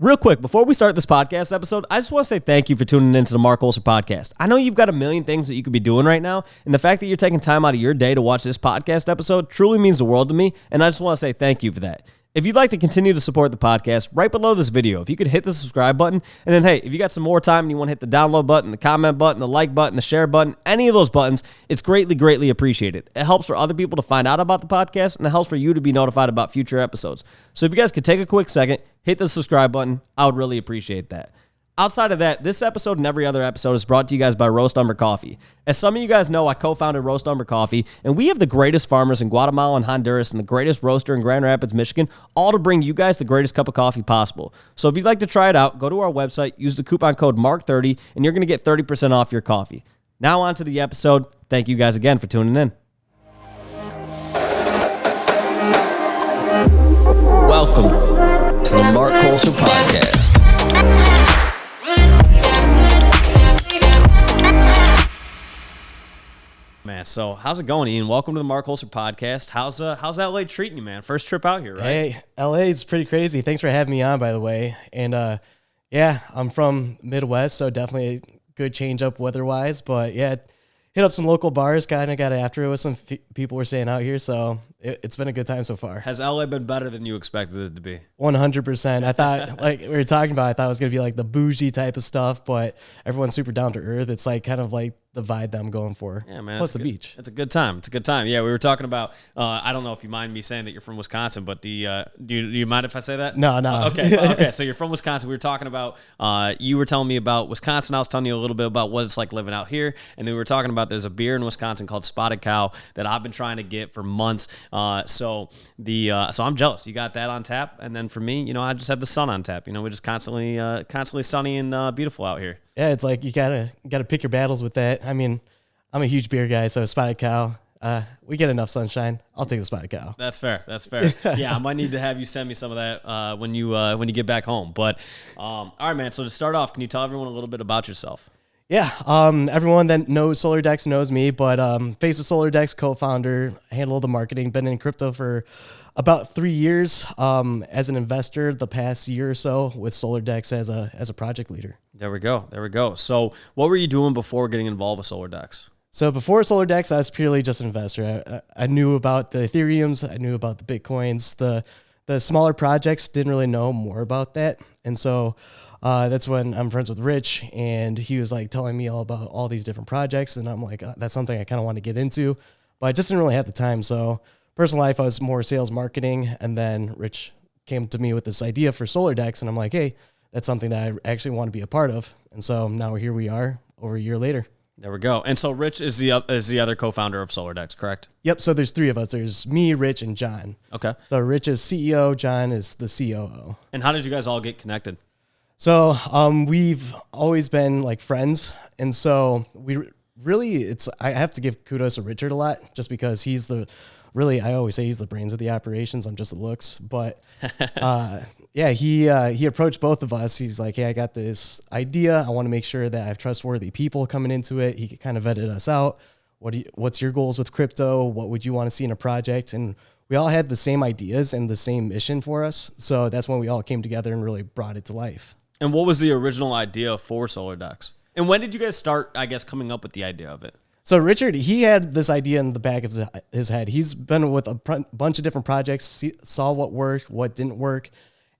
Real quick, before we start this podcast episode, I just want to say thank you for tuning into the Marc Colcer podcast. I know you've got a million things that you could be doing right now, and the fact that you're taking time out of your day to watch this podcast episode truly means the world to me, and I just want to say thank you for that. If you'd like to continue to support the podcast, right below this video, if you could hit the subscribe button, and then, hey, if you got some more time and you want to hit the download button, the comment button, the like button, the share button, any of those buttons, it's greatly, greatly appreciated. It helps for other people to find out about the podcast, and it helps for you to be notified about future episodes. So if you guys could take a quick second, hit the subscribe button, I would really appreciate that. Outside of that, this episode and every other episode is brought to you guys by Roast Umber Coffee. As some of you guys know, I co-founded Roast Umber Coffee, and we have the greatest farmers in Guatemala and Honduras and the greatest roaster in Grand Rapids, Michigan, all to bring you guys the greatest cup of coffee possible. So if you'd like to try it out, go to our website, use the coupon code MARC30, and you're going to get 30% off your coffee. Now on to the episode. Thank you guys again for tuning in. Welcome to the Marc Colcer podcast. Man, so how's it going, Ian? Welcome to the Marc Colcer podcast. How's LA treating you, man? First trip out here, right? Hey, LA is pretty crazy. Thanks for having me on, by the way. And yeah, I'm from Midwest, so definitely a good change up weather-wise. But yeah, hit up some local bars, kind of got after it with some people we're staying out here, so it's been a good time so far. Has LA been better than you expected it to be? 100%. I thought, like we were talking about, I thought it was going to be like the bougie type of stuff, but everyone's super down to earth. It's like kind of like the vibe that I'm going for. Yeah, man. Plus the beach. It's a good time. It's a good time. Yeah, we were talking about, I don't know if you mind me saying that you're from Wisconsin, but do you mind if I say that? No. Okay. So you're from Wisconsin. We were talking about, you were telling me about Wisconsin. I was telling you a little bit about what it's like living out here. And then we were talking about there's a beer in Wisconsin called Spotted Cow that I've been trying to get for months. So I'm jealous. You got that on tap. And then for me, I just have the sun on tap. We're just constantly sunny and beautiful out here. Yeah, it's like you gotta pick your battles with that. I mean, I'm a huge beer guy, so Spotted Cow. We get enough sunshine. I'll take the Spotted Cow. That's fair. Yeah, I might need to have you send me some of that when you get back home. But all right, man. So to start off, can you tell everyone a little bit about yourself? Yeah, everyone that knows Solar Dex knows me, but face of Solar Dex, co-founder, handle the marketing, been in crypto for about 3 years as an investor the past year or so with Solar Dex as a project leader. There we go. So what were you doing before getting involved with Solar Dex? So before Solar Dex, I was purely just an investor. I knew about the Ethereums, I knew about the Bitcoins, the smaller projects, didn't really know more about that. And so that's when I'm friends with Rich, and he was like telling me all about all these different projects. And I'm like, that's something I kind of want to get into, but I just didn't really have the time. So personal life, I was more sales marketing. And then Rich came to me with this idea for Solar Dex. And I'm like, hey, that's something that I actually want to be a part of. And so now here we are over a year later. There we go. And so Rich is the other co-founder of Solar Dex, correct? Yep. So there's three of us. There's me, Rich, and John. Okay. So Rich is CEO, John is the COO. And how did you guys all get connected? So we've always been like friends. And so I have to give kudos to Richard a lot just because I always say he's the brains of the operations. I'm just the looks. But yeah, he approached both of us. He's like, hey, I got this idea. I want to make sure that I have trustworthy people coming into it. He kind of vetted us out. What's your goals with crypto? What would you want to see in a project? And we all had the same ideas and the same mission for us. So that's when we all came together and really brought it to life. And what was the original idea for Solar Dex? And when did you guys start, I guess, coming up with the idea of it? So Richard, he had this idea in the back of his head. He's been with a bunch of different projects, saw what worked, what didn't work.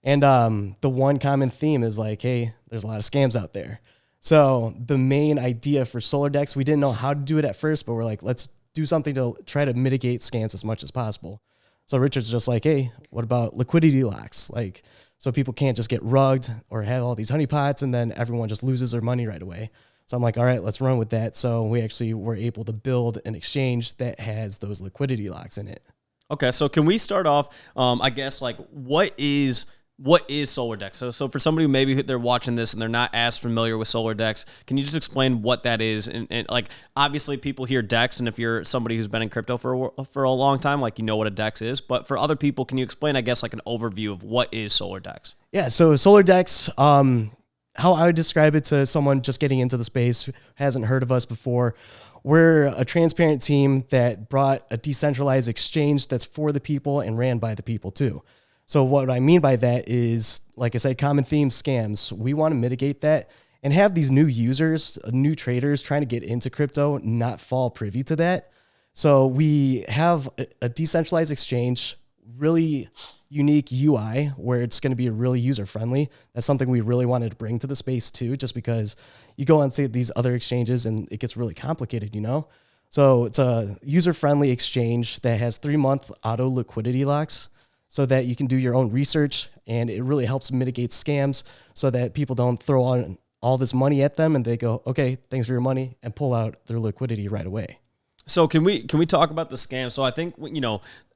And the one common theme is like, hey, there's a lot of scams out there. So the main idea for Solar Dex, we didn't know how to do it at first, but we're like, let's do something to try to mitigate scams as much as possible. So Richard's just like, hey, what about liquidity locks? Like, so people can't just get rugged or have all these honeypots and then everyone just loses their money right away. So I'm like, all right, let's run with that. So we actually were able to build an exchange that has those liquidity locks in it. Okay, so can we start off, I guess, like what is Solar Dex? So for somebody who maybe they're watching this and they're not as familiar with Solar Dex, can you just explain what that is? And like, obviously people hear Dex, and if you're somebody who's been in crypto for a long time, like, you know what a Dex is. But for other people, can you explain, I guess, like an overview of what is Solar Dex? Yeah, so Solar Dex, how I would describe it to someone just getting into the space, who hasn't heard of us before, we're a transparent team that brought a decentralized exchange that's for the people and ran by the people too. So what I mean by that is, like I said, common theme scams. We want to mitigate that and have these new users, new traders trying to get into crypto not fall privy to that. So we have a decentralized exchange, really unique UI where it's going to be really user friendly. That's something we really wanted to bring to the space too, just because you go on say these other exchanges and it gets really complicated, you know? So it's a user friendly exchange that has 3-month auto liquidity locks so that you can do your own research, and it really helps mitigate scams so that people don't throw on all this money at them and they go, okay, thanks for your money, and pull out their liquidity right away. So can we talk about the scam? So I think,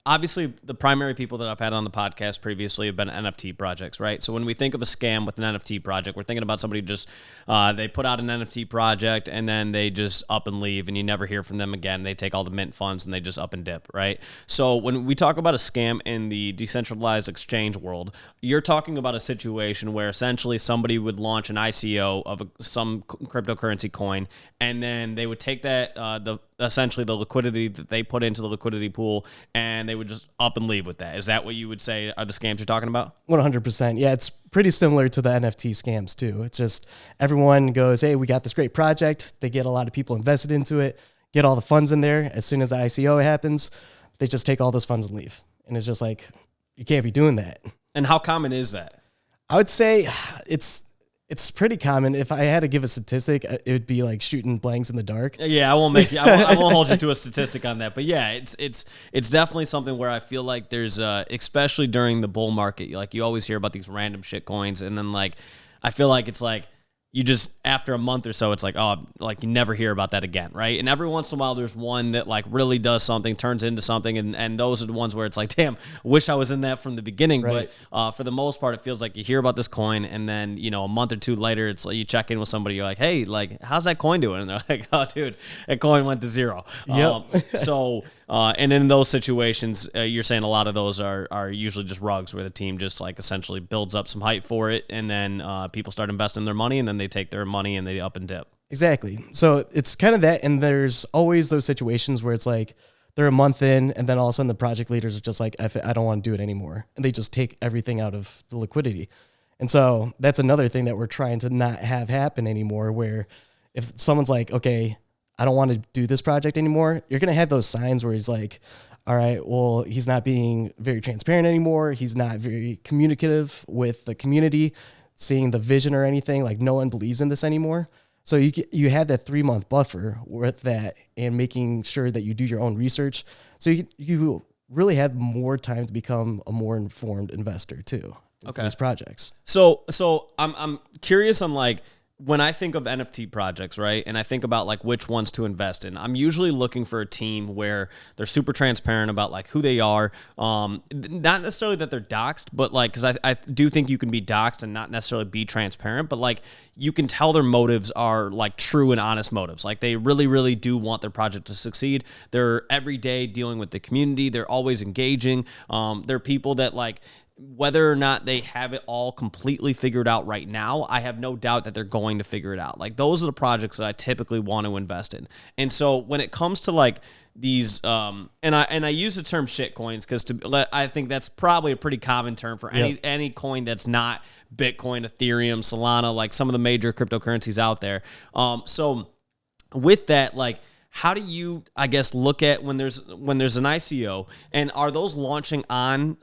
obviously the primary people that I've had on the podcast previously have been NFT projects, right? So when we think of a scam with an NFT project, we're thinking about somebody who just, they put out an NFT project and then they just up and leave and you never hear from them again. They take all the mint funds and they just up and dip, right? So when we talk about a scam in the decentralized exchange world, you're talking about a situation where essentially somebody would launch an ICO of some cryptocurrency coin, and then they would take that, essentially the liquidity that they put into the liquidity pool, and they would just up and leave with that. Is that what you would say are the scams you're talking about? 100%. Yeah, it's pretty similar to the NFT scams too. It's just everyone goes, hey, we got this great project. They get a lot of people invested into it, get all the funds in there. As soon as the ICO happens, they just take all those funds and leave. And it's just like, you can't be doing that. And how common is that? I would say it's pretty common. If I had to give a statistic, it would be like shooting blanks in the dark. Yeah, I won't hold you to a statistic on that. But yeah, it's definitely something where I feel like there's, especially during the bull market, like you always hear about these random shit coins, and then like I feel like it's like you just, after a month or so, it's like, oh, like you never hear about that again, right? And every once in a while, there's one that like really does something, turns into something, and those are the ones where it's like, damn, wish I was in that from the beginning. Right. But for the most part, it feels like you hear about this coin, and then, a month or two later, it's like you check in with somebody, you're like, hey, like, how's that coin doing? And they're like, oh, dude, that coin went to zero. Yep. And in those situations, you're saying a lot of those are usually just rugs where the team just like essentially builds up some hype for it, and then people start investing their money, and then they take their money and they up and dip. Exactly. So it's kind of that, and there's always those situations where it's like they're a month in, and then all of a sudden the project leaders are just like, F it, I don't want to do it anymore, and they just take everything out of the liquidity. And so that's another thing that we're trying to not have happen anymore, where if someone's like, okay, I don't want to do this project anymore, you're going to have those signs where he's like, all right, well, he's not being very transparent anymore. He's not very communicative with the community, seeing the vision or anything. Like, no one believes in this anymore. So you have that 3-month buffer with that, and making sure that you do your own research. So you really have more time to become a more informed investor too. Okay. These projects. So I'm curious on like, when I think of NFT projects, right, and I think about like which ones to invest in, I'm usually looking for a team where they're super transparent about like who they are. Not necessarily that they're doxed, but like, because I do think you can be doxed and not necessarily be transparent, but like you can tell their motives are like true and honest motives. Like they really, really do want their project to succeed. They're every day dealing with the community. They're always engaging. They're people that like, whether or not they have it all completely figured out right now, I have no doubt that they're going to figure it out. Like those are the projects that I typically want to invest in. And so when it comes to like these, and I use the term shit coins because I think that's probably a pretty common term for any coin that's not Bitcoin, Ethereum, Solana, like some of the major cryptocurrencies out there. So with that, like, how do you, I guess, look at when there's an ICO, and are those launching on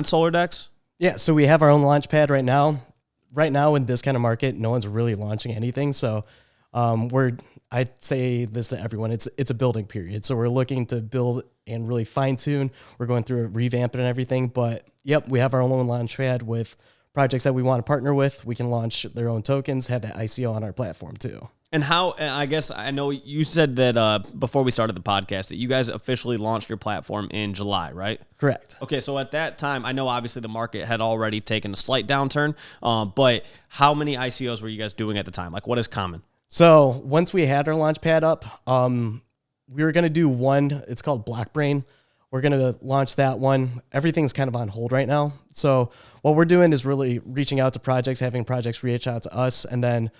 Solar Dex? Yeah, so we have our own launch pad right now. Right now in this kind of market, no one's really launching anything. So I'd say this to everyone, it's a building period. So we're looking to build and really fine tune. We're going through a revamp and everything. But yep, we have our own launch pad with projects that we want to partner with. We can launch their own tokens, have that ICO on our platform too. And how, I guess, I know you said that before we started the podcast that you guys officially launched your platform in July, right? Correct. Okay, so at that time, I know obviously the market had already taken a slight downturn, but how many ICOs were you guys doing at the time? Like, what is common? So once we had our launch pad up, we were going to do one. It's called Blockbrain. We're going to launch that one. Everything's kind of on hold right now. So what we're doing is really reaching out to projects, having projects reach out to us, and then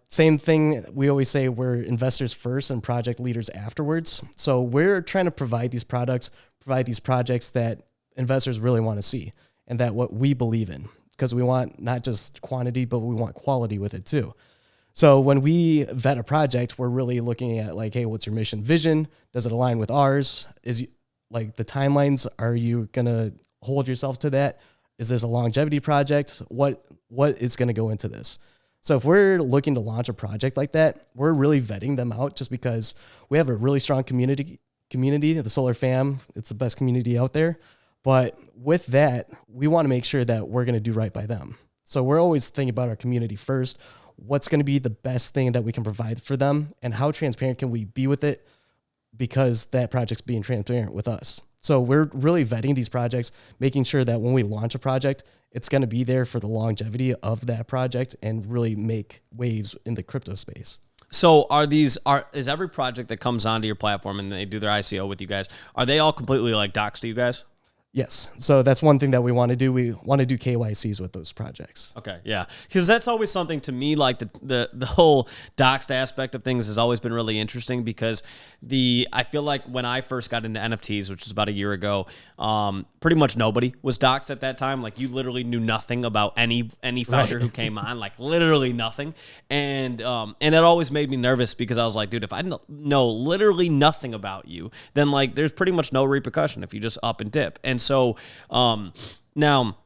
same thing, we always say we're investors first and project leaders afterwards. So we're trying to provide these projects that investors really want to see. and that what we believe in, because we want not just quantity, but we want quality with it too. So when we vet a project, we're really looking at like, hey, what's your mission vision? Does it align with ours? Is like the timelines, are you going to hold yourself to that? Is this a longevity project? What is going to go into this? So if we're looking to launch a project like that, we're really vetting them out just because we have a really strong community, the Solar Fam. It's the best community out there. But with that, we want to make sure that we're going to do right by them. So we're always thinking about our community first. What's going to be the best thing that we can provide for them, and how transparent can we be with it, because that project's being transparent with us. So we're really vetting these projects, making sure that when we launch a project, it's going to be there for the longevity of that project and really make waves in the crypto space. So is every project that comes onto your platform and they do their ICO with you guys, are they all completely like docs to you guys? Yes. So that's one thing that we want to do. We want to do KYCs with those projects. Okay, yeah. Because that's always something to me, like the whole doxed aspect of things has always been really interesting, because I feel like when I first got into NFTs, which was about a year ago, pretty much nobody was doxed at that time. Like, you literally knew nothing about any founder who came on, like literally nothing. And it always made me nervous, because I was like, dude, if I know literally nothing about you, then like there's pretty much no repercussion if you just up and dip. And so now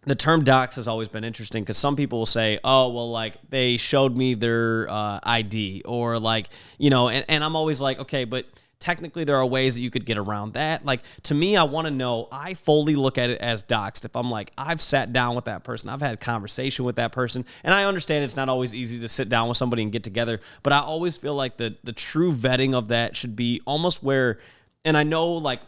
the term docs has always been interesting, because some people will say, oh, well, like they showed me their ID, or like, and I'm always like, okay, but technically there are ways that you could get around that. Like, to me, I want to know, I fully look at it as doxed if I'm like, I've sat down with that person, I've had conversation with that person, and I understand it's not always easy to sit down with somebody and get together, but I always feel like the true vetting of that should be almost where, and I know like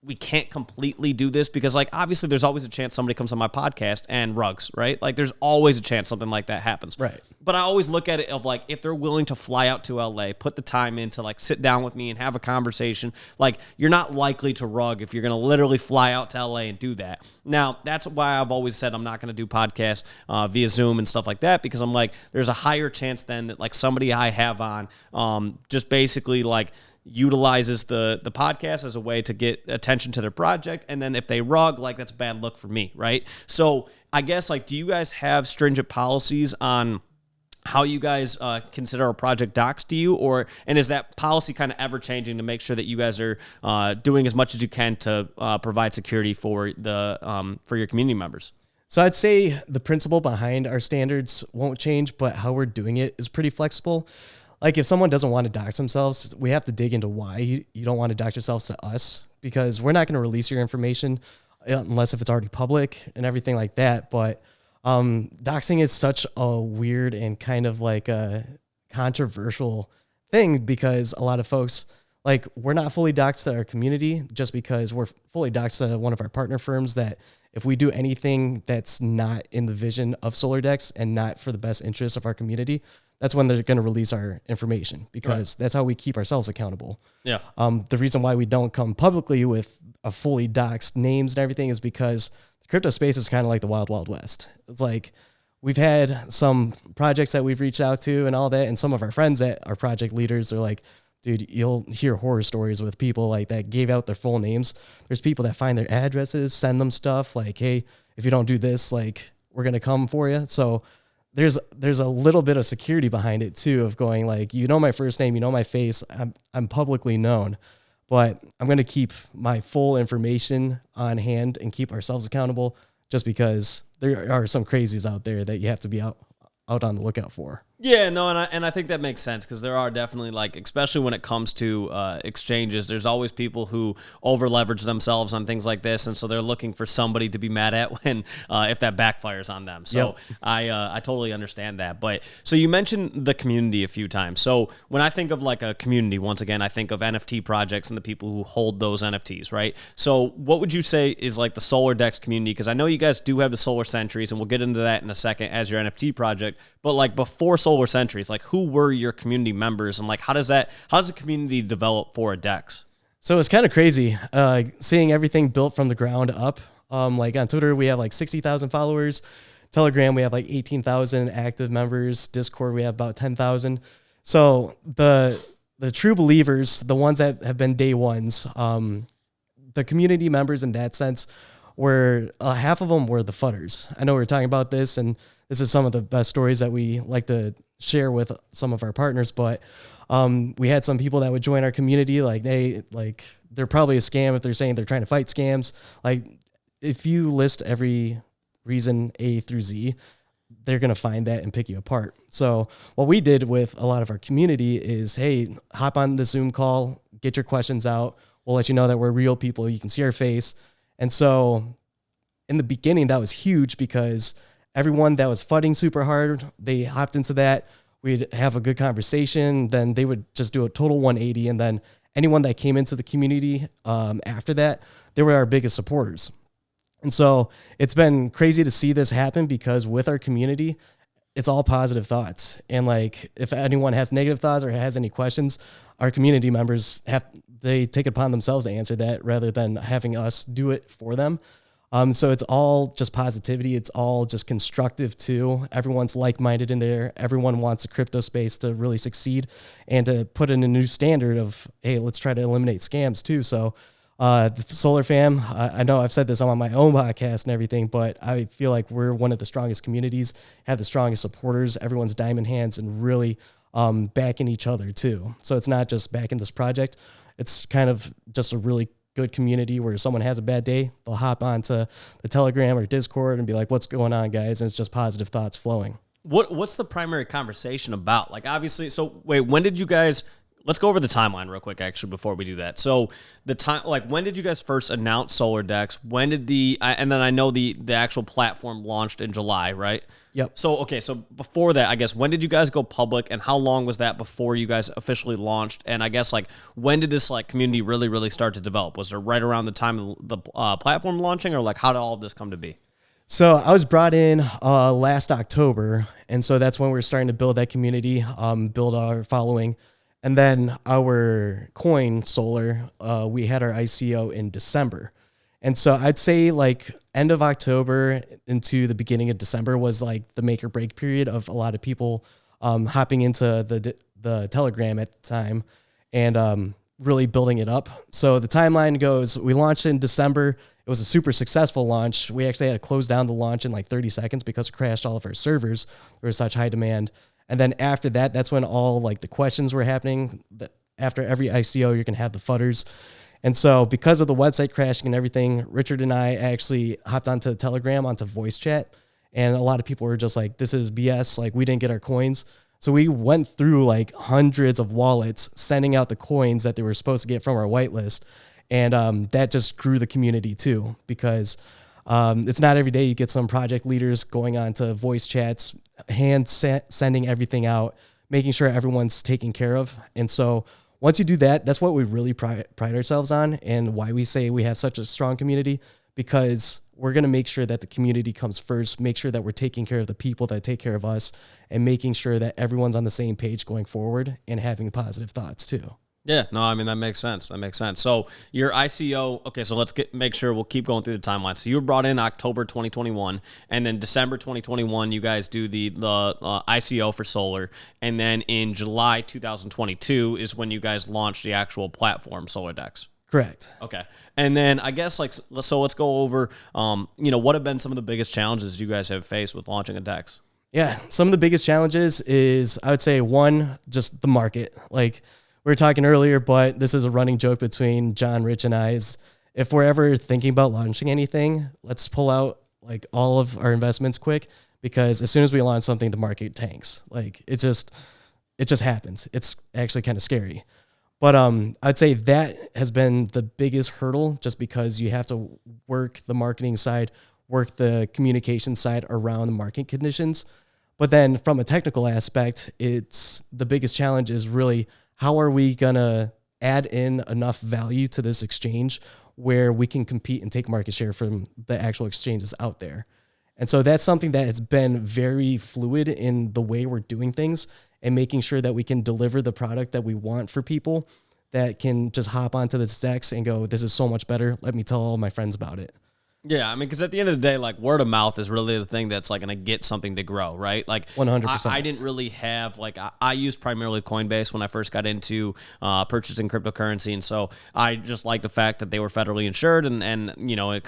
we can't completely do this, because like obviously there's always a chance somebody comes on my podcast and rugs, right? Like there's always a chance something like that happens. Right. But I always look at it of like, if they're willing to fly out to LA, put the time in to like sit down with me and have a conversation, like you're not likely to rug if you're going to literally fly out to LA and do that. Now, that's why I've always said I'm not going to do podcasts via Zoom and stuff like that, because I'm like, there's a higher chance then that like somebody I have on just basically like utilizes the podcast as a way to get attention to their project, and then if they rug, like that's a bad look for me, right? So I guess like, do you guys have stringent policies on how you guys consider a project docs to you, and is that policy kind of ever changing to make sure that you guys are doing as much as you can to provide security for for your community members? So I'd say the principle behind our standards won't change, but how we're doing it is pretty flexible. Like if someone doesn't want to dox themselves, we have to dig into why you don't want to dox yourselves to us, because we're not going to release your information unless if it's already public and everything like that. But doxing is such a weird and kind of like a controversial thing, because a lot of folks, like, we're not fully doxed to our community just because we're fully doxed to one of our partner firms, that if we do anything that's not in the vision of Solar Dex and not for the best interest of our community, that's when they're going to release our information, because that's how we keep ourselves accountable. Yeah. The reason why we don't come publicly with a fully doxed names and everything is because the crypto space is kind of like the wild, wild west. It's like we've had some projects that we've reached out to and all that, and some of our friends that are project leaders are like, dude, you'll hear horror stories with people like that gave out their full names. There's people that find their addresses, send them stuff like, hey, if you don't do this, like, we're going to come for you. So there's a little bit of security behind it too, of going like, my first name, my face, I'm publicly known, but I'm going to keep my full information on hand and keep ourselves accountable, just because there are some crazies out there that you have to be out on the lookout for. Yeah, no, and I think that makes sense, because there are definitely, like, especially when it comes to exchanges, there's always people who over leverage themselves on things like this, and so they're looking for somebody to be mad at when if that backfires on them. So yep. I totally understand that. But so you mentioned the community a few times. So when I think of like a community, once again, I think of NFT projects and the people who hold those NFTs, right? So what would you say is like the Solar Dex community? Because I know you guys do have the Solar Sentries, and we'll get into that in a second as your NFT project. But like before Solar Sentries, like who were your community members, and like how does the community develop for a Dex? So it's kind of crazy seeing everything built from the ground up. Like on Twitter, we have like 60,000 followers. Telegram, we have like 18,000 active members. Discord, we have about 10,000. So the true believers, the ones that have been day ones, the community members in that sense, where half of them were the fudders. I know we were talking about this, and this is some of the best stories that we like to share with some of our partners, but we had some people that would join our community, like they're probably a scam if they're saying they're trying to fight scams. Like if you list every reason A through Z, they're going to find that and pick you apart. So what we did with a lot of our community is, hey, hop on the Zoom call, get your questions out. We'll let you know that we're real people. You can see our face. And so in the beginning, that was huge because everyone that was fighting super hard, they hopped into that. We'd have a good conversation. Then they would just do a total 180. And then anyone that came into the community after that, they were our biggest supporters. And so it's been crazy to see this happen because with our community, it's all positive thoughts. And like, if anyone has negative thoughts or has any questions, our community members they take it upon themselves to answer that rather than having us do it for them. So it's all just positivity. It's all just constructive too. Everyone's like-minded in there. Everyone wants the crypto space to really succeed and to put in a new standard of, hey, let's try to eliminate scams too. So the Solar Fam, I know I've said this on my own podcast and everything, but I feel like we're one of the strongest communities, have the strongest supporters. Everyone's diamond hands and really backing each other too. So it's not just backing this project. It's kind of just a really good community where someone has a bad day, they'll hop onto the Telegram or Discord and be like, what's going on, guys? And it's just positive thoughts flowing. What's the primary conversation about? Like, obviously, so wait, when did you guys... Let's go over the timeline real quick, actually, before we do that. So the time, like, when did you guys first announce Solar Dex? When did and then I know the actual platform launched in July, right? Yep. So, okay, so before that, I guess, when did you guys go public and how long was that before you guys officially launched? And I guess, like, when did this, like, community really, really start to develop? Was it right around the time of the platform launching, or, like, how did all of this come to be? So I was brought in last October, and so that's when we were starting to build that community, build our following. And then our coin Solar, we had our ICO in December. And so I'd say like end of October into the beginning of December was like the make or break period of a lot of people hopping into the Telegram at the time and really building it up. So the timeline goes, we launched in December. It was a super successful launch. We actually had to close down the launch in like 30 seconds because it crashed all of our servers. There was such high demand. And then after that, that's when all like the questions were happening. After every ICO, you're going to have the fudders. And so because of the website crashing and everything, Richard and I actually hopped onto the Telegram, onto voice chat. And a lot of people were just like, this is BS. Like, we didn't get our coins. So we went through like hundreds of wallets, sending out the coins that they were supposed to get from our whitelist. And that just grew the community too, because it's not every day you get some project leaders going on to voice chats, sending everything out, making sure everyone's taken care of. And so once you do that, that's what we really pride ourselves on, and why we say we have such a strong community, because we're going to make sure that the community comes first, make sure that we're taking care of the people that take care of us, and making sure that everyone's on the same page going forward and having positive thoughts too. Yeah, no, I mean, that makes sense. That makes sense. So your ICO, okay, so let's make sure we'll keep going through the timeline. So you were brought in October 2021, and then December 2021, you guys do the ICO for Solar, and then in July 2022 is when you guys launched the actual platform, Solar Dex. Correct. Okay. And then I guess, like, so let's go over, what have been some of the biggest challenges you guys have faced with launching a DEX? Yeah, some of the biggest challenges is, I would say, one, just the market. Like, we were talking earlier, but this is a running joke between John, Rich, and I, is if we're ever thinking about launching anything, let's pull out like all of our investments quick, because as soon as we launch something, the market tanks. Like, it just happens. It's actually kind of scary. But I'd say that has been the biggest hurdle, just because you have to work the marketing side, work the communication side around the market conditions. But then from a technical aspect, it's the biggest challenge is really, how are we going to add in enough value to this exchange where we can compete and take market share from the actual exchanges out there? And so that's something that has been very fluid in the way we're doing things, and making sure that we can deliver the product that we want for people that can just hop onto the DEX and go, this is so much better. Let me tell all my friends about it. Yeah, I mean, because at the end of the day, like word of mouth is really the thing that's like going to get something to grow, right? Like 100%. I didn't really have like I used primarily Coinbase when I first got into purchasing cryptocurrency, and so I just like the fact that they were federally insured, and you know,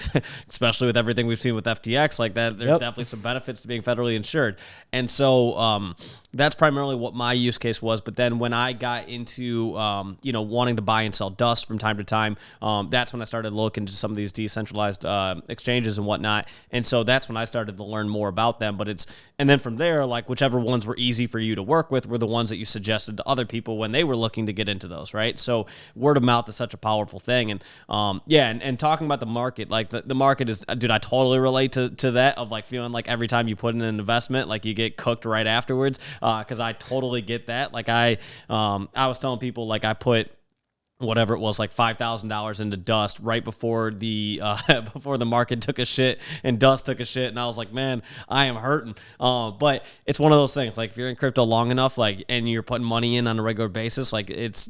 especially with everything we've seen with FTX, like that, there's definitely some benefits to being federally insured, and so that's primarily what my use case was. But then when I got into you know, wanting to buy and sell dust from time to time, that's when I started looking into some of these decentralized exchanges and whatnot. And so that's when I started to learn more about them. And then from there, like whichever ones were easy for you to work with were the ones that you suggested to other people when they were looking to get into those, right? So word of mouth is such a powerful thing. And and talking about the market, like the market is, dude, I totally relate to that of like feeling like every time you put in an investment, like you get cooked right afterwards. Cause I totally get that. Like I was telling people, like I put whatever it was, like $5,000 into dust right before the before the market took a shit and dust took a shit, and I was like, man, I am hurting. But it's one of those things, like if you're in crypto long enough, like, and you're putting money in on a regular basis, like it's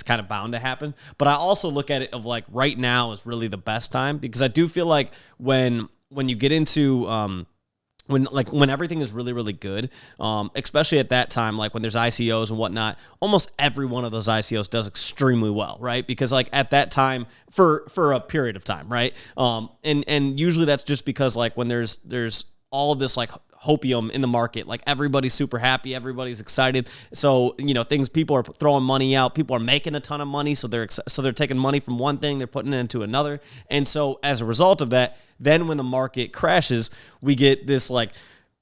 kind of bound to happen. But I also look at it of like right now is really the best time, because I do feel like when you get into when everything is really, really good, especially at that time, like when there's ICOs and whatnot, almost every one of those ICOs does extremely well, right? Because like at that time, for a period of time, right? And usually that's just because like when there's all of this like hopium in the market, like everybody's super happy, everybody's excited. So, you know, people are throwing money out, people are making a ton of money, so they're taking money from one thing, they're putting it into another. And so as a result of that, then when the market crashes, we get this like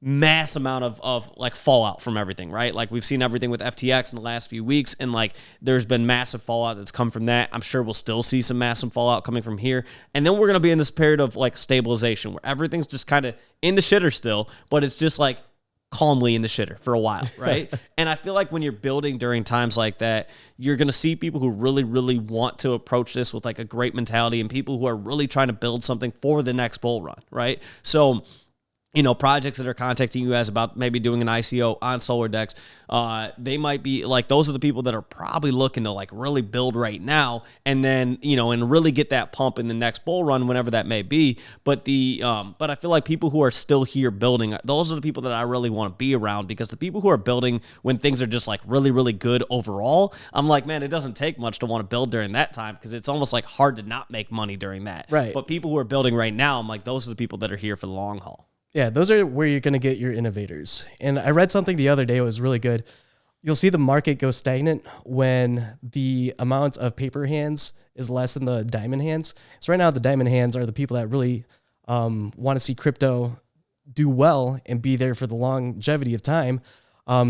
mass amount of like fallout from everything, right? Like we've seen everything with FTX in the last few weeks, and like there's been massive fallout that's come from that. I'm sure we'll still see some massive fallout coming from here. And then we're going to be in this period of like stabilization where everything's just kind of in the shitter still, but it's just like calmly in the shitter for a while, right? And I feel like when you're building during times like that, you're going to see people who really, really want to approach this with like a great mentality, and people who are really trying to build something for the next bull run, right? So, you know, projects that are contacting you guys about maybe doing an ICO on Solar Dex, they might be like, those are the people that are probably looking to like really build right now, and then, you know, and really get that pump in the next bull run, whenever that may be. But but I feel like people who are still here building, those are the people that I really want to be around, because the people who are building when things are just like really, really good overall, I'm like, man, it doesn't take much to want to build during that time, because it's almost like hard to not make money during that. Right. But people who are building right now, I'm like, those are the people that are here for the long haul. Yeah, those are where you're going to get your innovators. And I read something the other day, it was really good. You'll see the market go stagnant when the amount of paper hands is less than the diamond hands. So right now, the diamond hands are the people that really want to see crypto do well and be there for the longevity of time.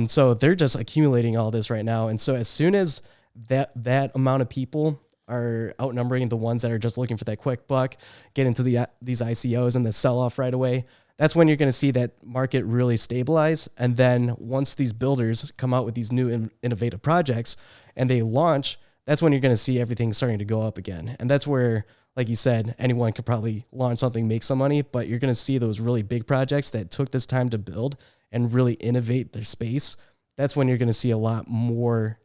So they're just accumulating all this right now. And so as soon as that amount of people are outnumbering the ones that are just looking for that quick buck, get into these ICOs and then sell off right away, that's when you're going to see that market really stabilize. And then once these builders come out with these new innovative projects and they launch, that's when you're going to see everything starting to go up again. And that's where, like you said, anyone could probably launch something, make some money, but you're going to see those really big projects that took this time to build and really innovate their space. That's when you're going to see a lot more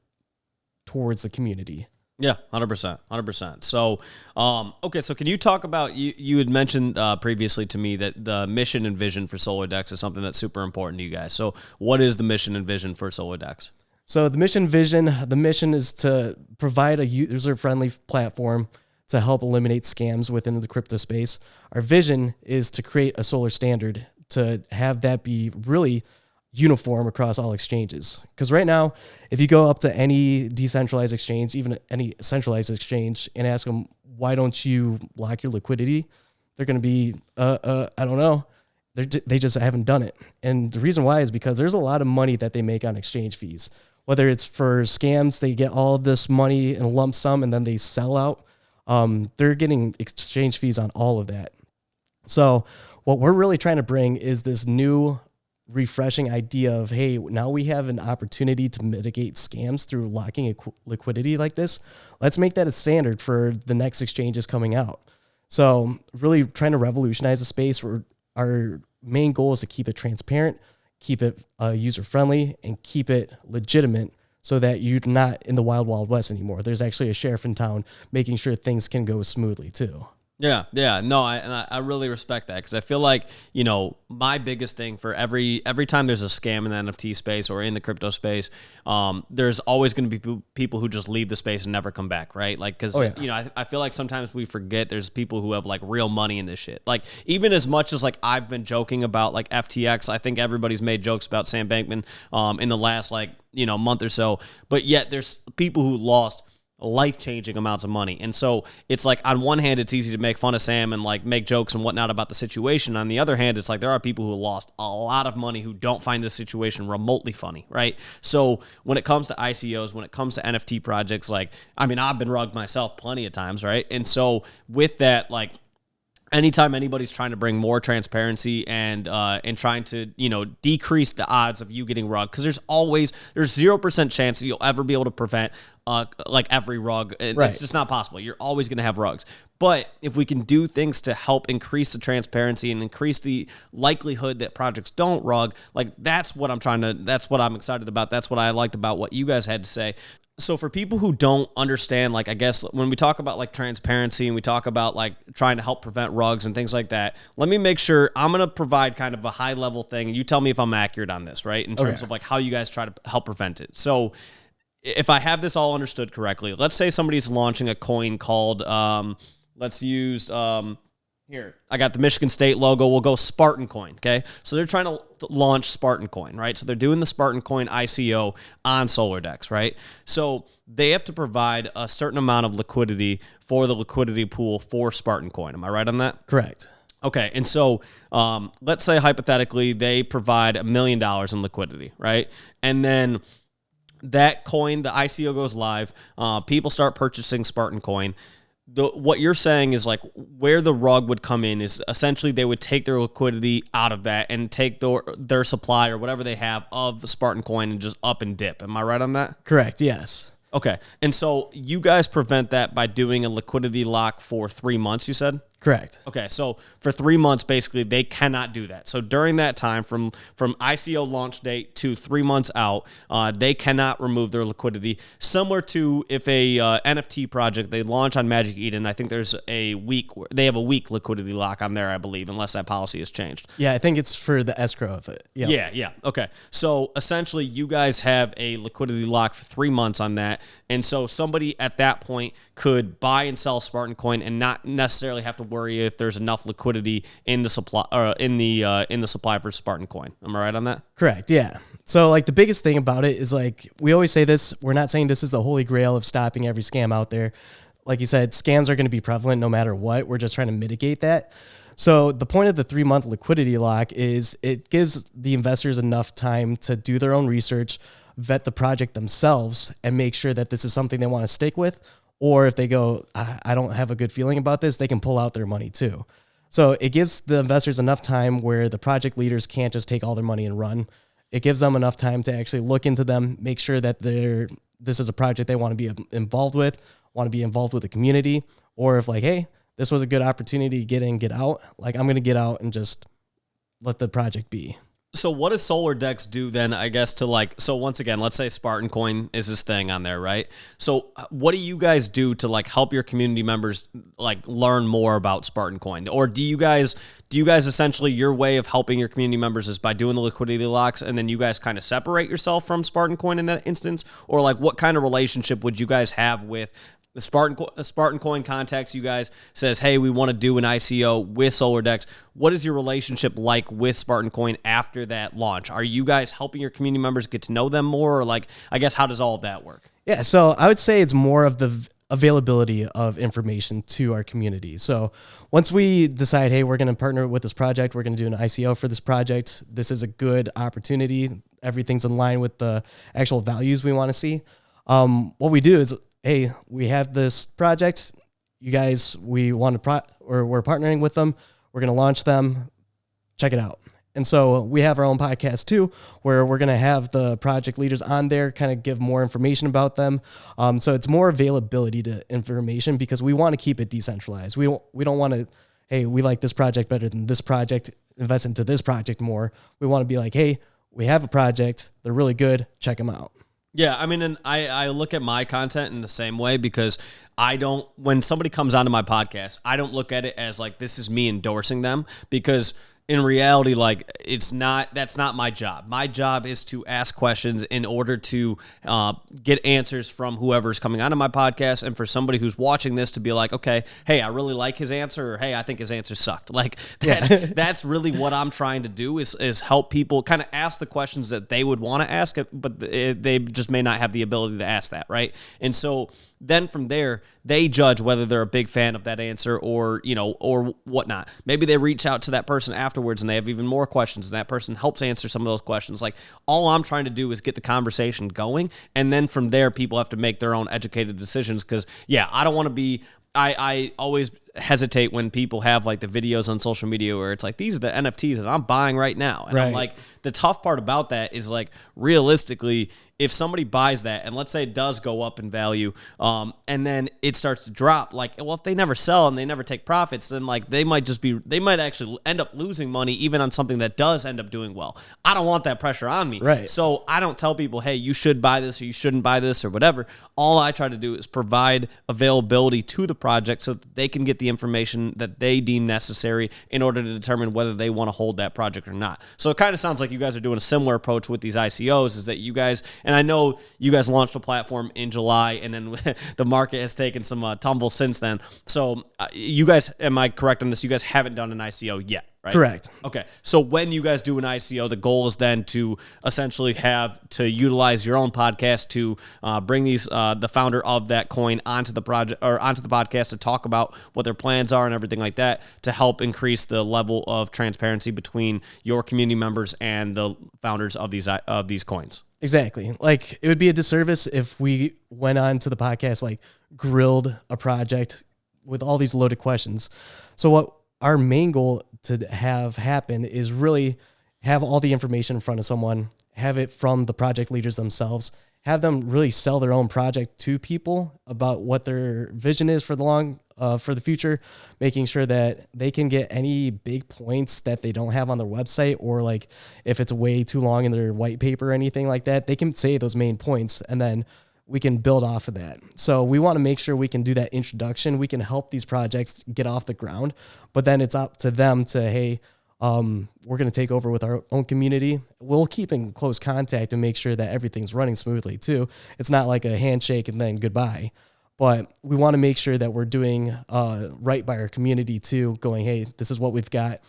towards the community. Yeah, 100%. So, okay, so can you talk about, you had mentioned previously to me that the mission and vision for Solar Dex is something that's super important to you guys. So what is the mission and vision for Solar Dex? So the mission is to provide a user-friendly platform to help eliminate scams within the crypto space. Our vision is to create a solar standard, to have that be really uniform across all exchanges. Because right now, if you go up to any decentralized exchange, even any centralized exchange, and ask them, why don't you lock your liquidity? They're going to be, I don't know. They just haven't done it. And the reason why is because there's a lot of money that they make on exchange fees. Whether it's for scams, they get all of this money in a lump sum and then they sell out. They're getting exchange fees on all of that. So what we're really trying to bring is this new refreshing idea of, hey, now we have an opportunity to mitigate scams through locking liquidity like this. Let's make that a standard for the next exchanges coming out. So really trying to revolutionize the space. Our main goal is to keep it transparent, keep it user-friendly, and keep it legitimate so that you're not in the wild, wild west anymore. There's actually a sheriff in town making sure things can go smoothly too. Yeah. No, I really respect that because I feel like, my biggest thing for every time there's a scam in the NFT space or in the crypto space, there's always going to be people who just leave the space and never come back, right? Like, because, I feel like sometimes we forget there's people who have like real money in this shit. Like, even as much as like I've been joking about like FTX, I think everybody's made jokes about Sam Bankman in the last month or so, but yet there's people who lost life-changing amounts of money. And so it's like, on one hand, it's easy to make fun of Sam and like make jokes and whatnot about the situation. On the other hand, it's like there are people who lost a lot of money who don't find this situation remotely funny, right? So when it comes to ICOs, when it comes to NFT projects, I've been rugged myself plenty of times, right? And so with that, anytime anybody's trying to bring more transparency and trying to decrease the odds of you getting rugged, because there's 0% chance that you'll ever be able to prevent every rug. Right. It's just not possible. You're always going to have rugs. But if we can do things to help increase the transparency and increase the likelihood that projects don't rug, that's what I'm excited about. That's what I liked about what you guys had to say. So for people who don't understand, I guess when we talk about transparency and we talk about trying to help prevent rugs and things like that, let me make sure I'm going to provide kind of a high level thing. And you tell me if I'm accurate on this, right? In terms of how you guys try to help prevent it. So if I have this all understood correctly, let's say somebody's launching a coin called, here, I got the Michigan State logo. We'll go Spartan Coin, okay? So they're trying to launch Spartan Coin, right? So they're doing the Spartan Coin ICO on Solar Dex, right? So they have to provide a certain amount of liquidity for the liquidity pool for Spartan Coin. Am I right on that? Correct. Okay, and so let's say hypothetically they provide $1 million in liquidity, right? And then that coin, the ICO goes live. People start purchasing Spartan Coin. What you're saying is where the rug would come in is essentially they would take their liquidity out of that and take their supply or whatever they have of Spartan Coin and just up and dip. Am I right on that? Correct. Yes. Okay. And so you guys prevent that by doing a liquidity lock for 3 months, you said? Correct. Okay, so for 3 months, basically, they cannot do that. So during that time, from ICO launch date to 3 months out, they cannot remove their liquidity. Similar to if a NFT project, they launch on Magic Eden, I think they have a week liquidity lock on there, I believe, unless that policy has changed. Yeah, I think it's for the escrow of it. Yep. Yeah. Okay. So essentially, you guys have a liquidity lock for 3 months on that. And so somebody at that point could buy and sell Spartan Coin and not necessarily have to worry if there's enough liquidity in the supply or in the supply for Spartan Coin. Am I right on that? Correct. Yeah. So the biggest thing about it is we always say this, we're not saying this is the holy grail of stopping every scam out there. Like you said, scams are going to be prevalent no matter what. We're just trying to mitigate that. So the point of the 3 month liquidity lock is it gives the investors enough time to do their own research, vet the project themselves, and make sure that this is something they want to stick with. Or if they go, I don't have a good feeling about this, they can pull out their money too. So it gives the investors enough time where the project leaders can't just take all their money and run. It gives them enough time to actually look into them, make sure that this is a project they want to be involved with the community. Or if hey, this was a good opportunity to get in, get out, I'm going to get out and just let the project be. So what does Solar Dex do then, I guess, to so once again, let's say Spartan Coin is this thing on there, right? So what do you guys do to help your community members learn more about Spartan Coin? Or do you guys essentially, your way of helping your community members is by doing the liquidity locks and then you guys kind of separate yourself from Spartan Coin in that instance? Or what kind of relationship would you guys have with the Spartan Coin contacts you guys, says, hey, we want to do an ICO with Solar Dex. What is your relationship like with Spartan Coin after that launch? Are you guys helping your community members get to know them more? Or I guess, how does all of that work? Yeah, so I would say it's more of the availability of information to our community. So once we decide, hey, we're going to partner with this project, we're going to do an ICO for this project, this is a good opportunity, everything in line with the actual values we want to see. What we do is, hey, we have this project. You guys, we're partnering with them. We're going to launch them. Check it out. And so we have our own podcast too, where we're going to have the project leaders on there, kind of give more information about them. So it's more availability to information because we want to keep it decentralized. We don't want to, hey, we like this project better than this project, invest into this project more. We want to be hey, we have a project. They're really good. Check them out. Yeah, I mean, and I look at my content in the same way because when somebody comes onto my podcast, I don't look at it as like this is me endorsing them because in reality, like that's not my job. My job is to ask questions in order to get answers from whoever's coming onto my podcast, and for somebody who's watching this to be like, okay, hey, I really like his answer, or hey, I think his answer sucked. Like that's really what I'm trying to do is help people kind of ask the questions that they would want to ask, but they just may not have the ability to ask that, right? And so then from there, they judge whether they're a big fan of that answer or whatnot. Maybe they reach out to that person afterwards and they have even more questions, and that person helps answer some of those questions. Like, all I'm trying to do is get the conversation going, and then from there, people have to make their own educated decisions because, yeah, I don't want to be... I always hesitate when people have like the videos on social media where it's like, these are the NFTs that I'm buying right now. And I'm like, the tough part about that is like, realistically, if somebody buys that and let's say it does go up in value, and then it starts to drop, like, well, if they never sell and they never take profits, then like they might actually end up losing money even on something that does end up doing well. I don't want that pressure on me. Right. So I don't tell people, hey, you should buy this or you shouldn't buy this or whatever. All I try to do is provide availability to the project so that they can get the information that they deem necessary in order to determine whether they want to hold that project or not. So it kind of sounds like you guys are doing a similar approach with these ICOs, is that you guys, and I know you guys launched a platform in July, and then the market has taken some tumble since then. So you guys, am I correct on this? You guys haven't done an ICO yet, right? Correct. Okay. So when you guys do an ICO, the goal is then to essentially utilize your own podcast to bring the founder of that coin onto the project or onto the podcast to talk about what their plans are and everything like that, to help increase the level of transparency between your community members and the founders of these coins. Exactly. Like, it would be a disservice if we went on to the podcast, like grilled a project with all these loaded questions. So what our main goal to have happen is really have all the information in front of someone, have it from the project leaders themselves, have them really sell their own project to people about what their vision is for the future, making sure that they can get any big points that they don't have on their website, or like if it's way too long in their white paper or anything like that, they can say those main points and then we can build off of that. So we want to make sure we can do that introduction. We can help these projects get off the ground, but then it's up to them to, hey, we're going to take over with our own community. We'll keep in close contact and make sure that everything's running smoothly too. It's not like a handshake and then goodbye, but we want to make sure that we're doing right by our community too, going, hey, this is what we've got.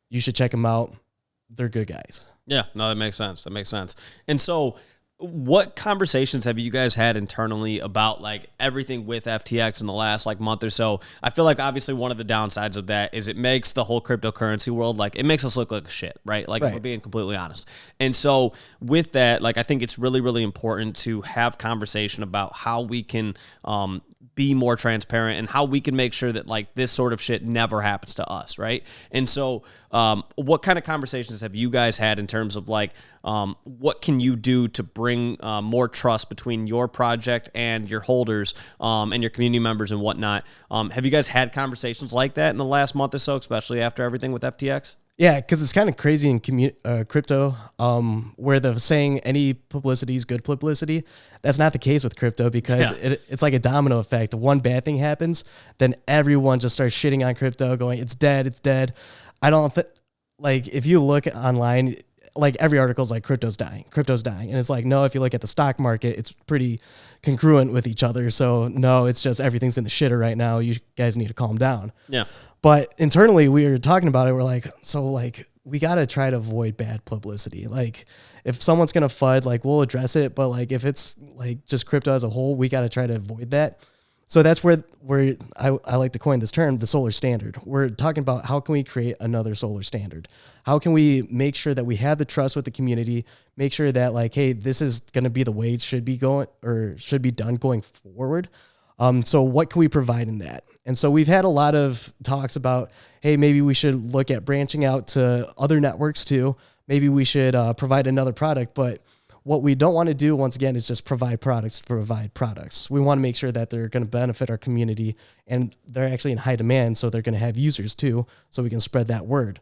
You should check them out. They're good guys. Yeah, no, that makes sense. And so what conversations have you guys had internally about like everything with FTX in the last like month or so? I feel like obviously one of the downsides of that is it makes the whole cryptocurrency world, like it makes us look like shit, right? Like if we're being completely honest. And so with that, like I think it's really, really important to have conversation about how we can be more transparent and how we can make sure that like this sort of shit never happens to us, right? And so what kind of conversations have you guys had in terms of like what can you do to bring more trust between your project and your holders and your community members and whatnot? Have you guys had conversations like that in the last month or so, especially after everything with FTX? Yeah, because it's kind of crazy in crypto, where the saying any publicity is good publicity. That's not the case with crypto, because it's like a domino effect. One bad thing happens, then everyone just starts shitting on crypto, going, it's dead, it's dead. I don't like, if you look online, like every article is like crypto's dying. And it's like, no, if you look at the stock market, it's pretty congruent with each other. So no, it's just everything's in the shitter right now. You guys need to calm down. Yeah. But internally we were talking about it. We're like, so like, we got to try to avoid bad publicity. Like if someone's going to FUD, like we'll address it. But like, if it's like just crypto as a whole, we got to try to avoid that. So that's where I like to coin this term, the solar standard. We're talking about how can we create another solar standard? How can we make sure that we have the trust with the community, make sure that like, hey, this is going to be the way it should be going or should be done going forward. So what can we provide in that? And so we've had a lot of talks about, hey, maybe we should look at branching out to other networks too. Maybe we should provide another product, but what we don't want to do, once again, is just provide products to provide products. We want to make sure that they're going to benefit our community and they're actually in high demand. So they're going to have users too, so we can spread that word.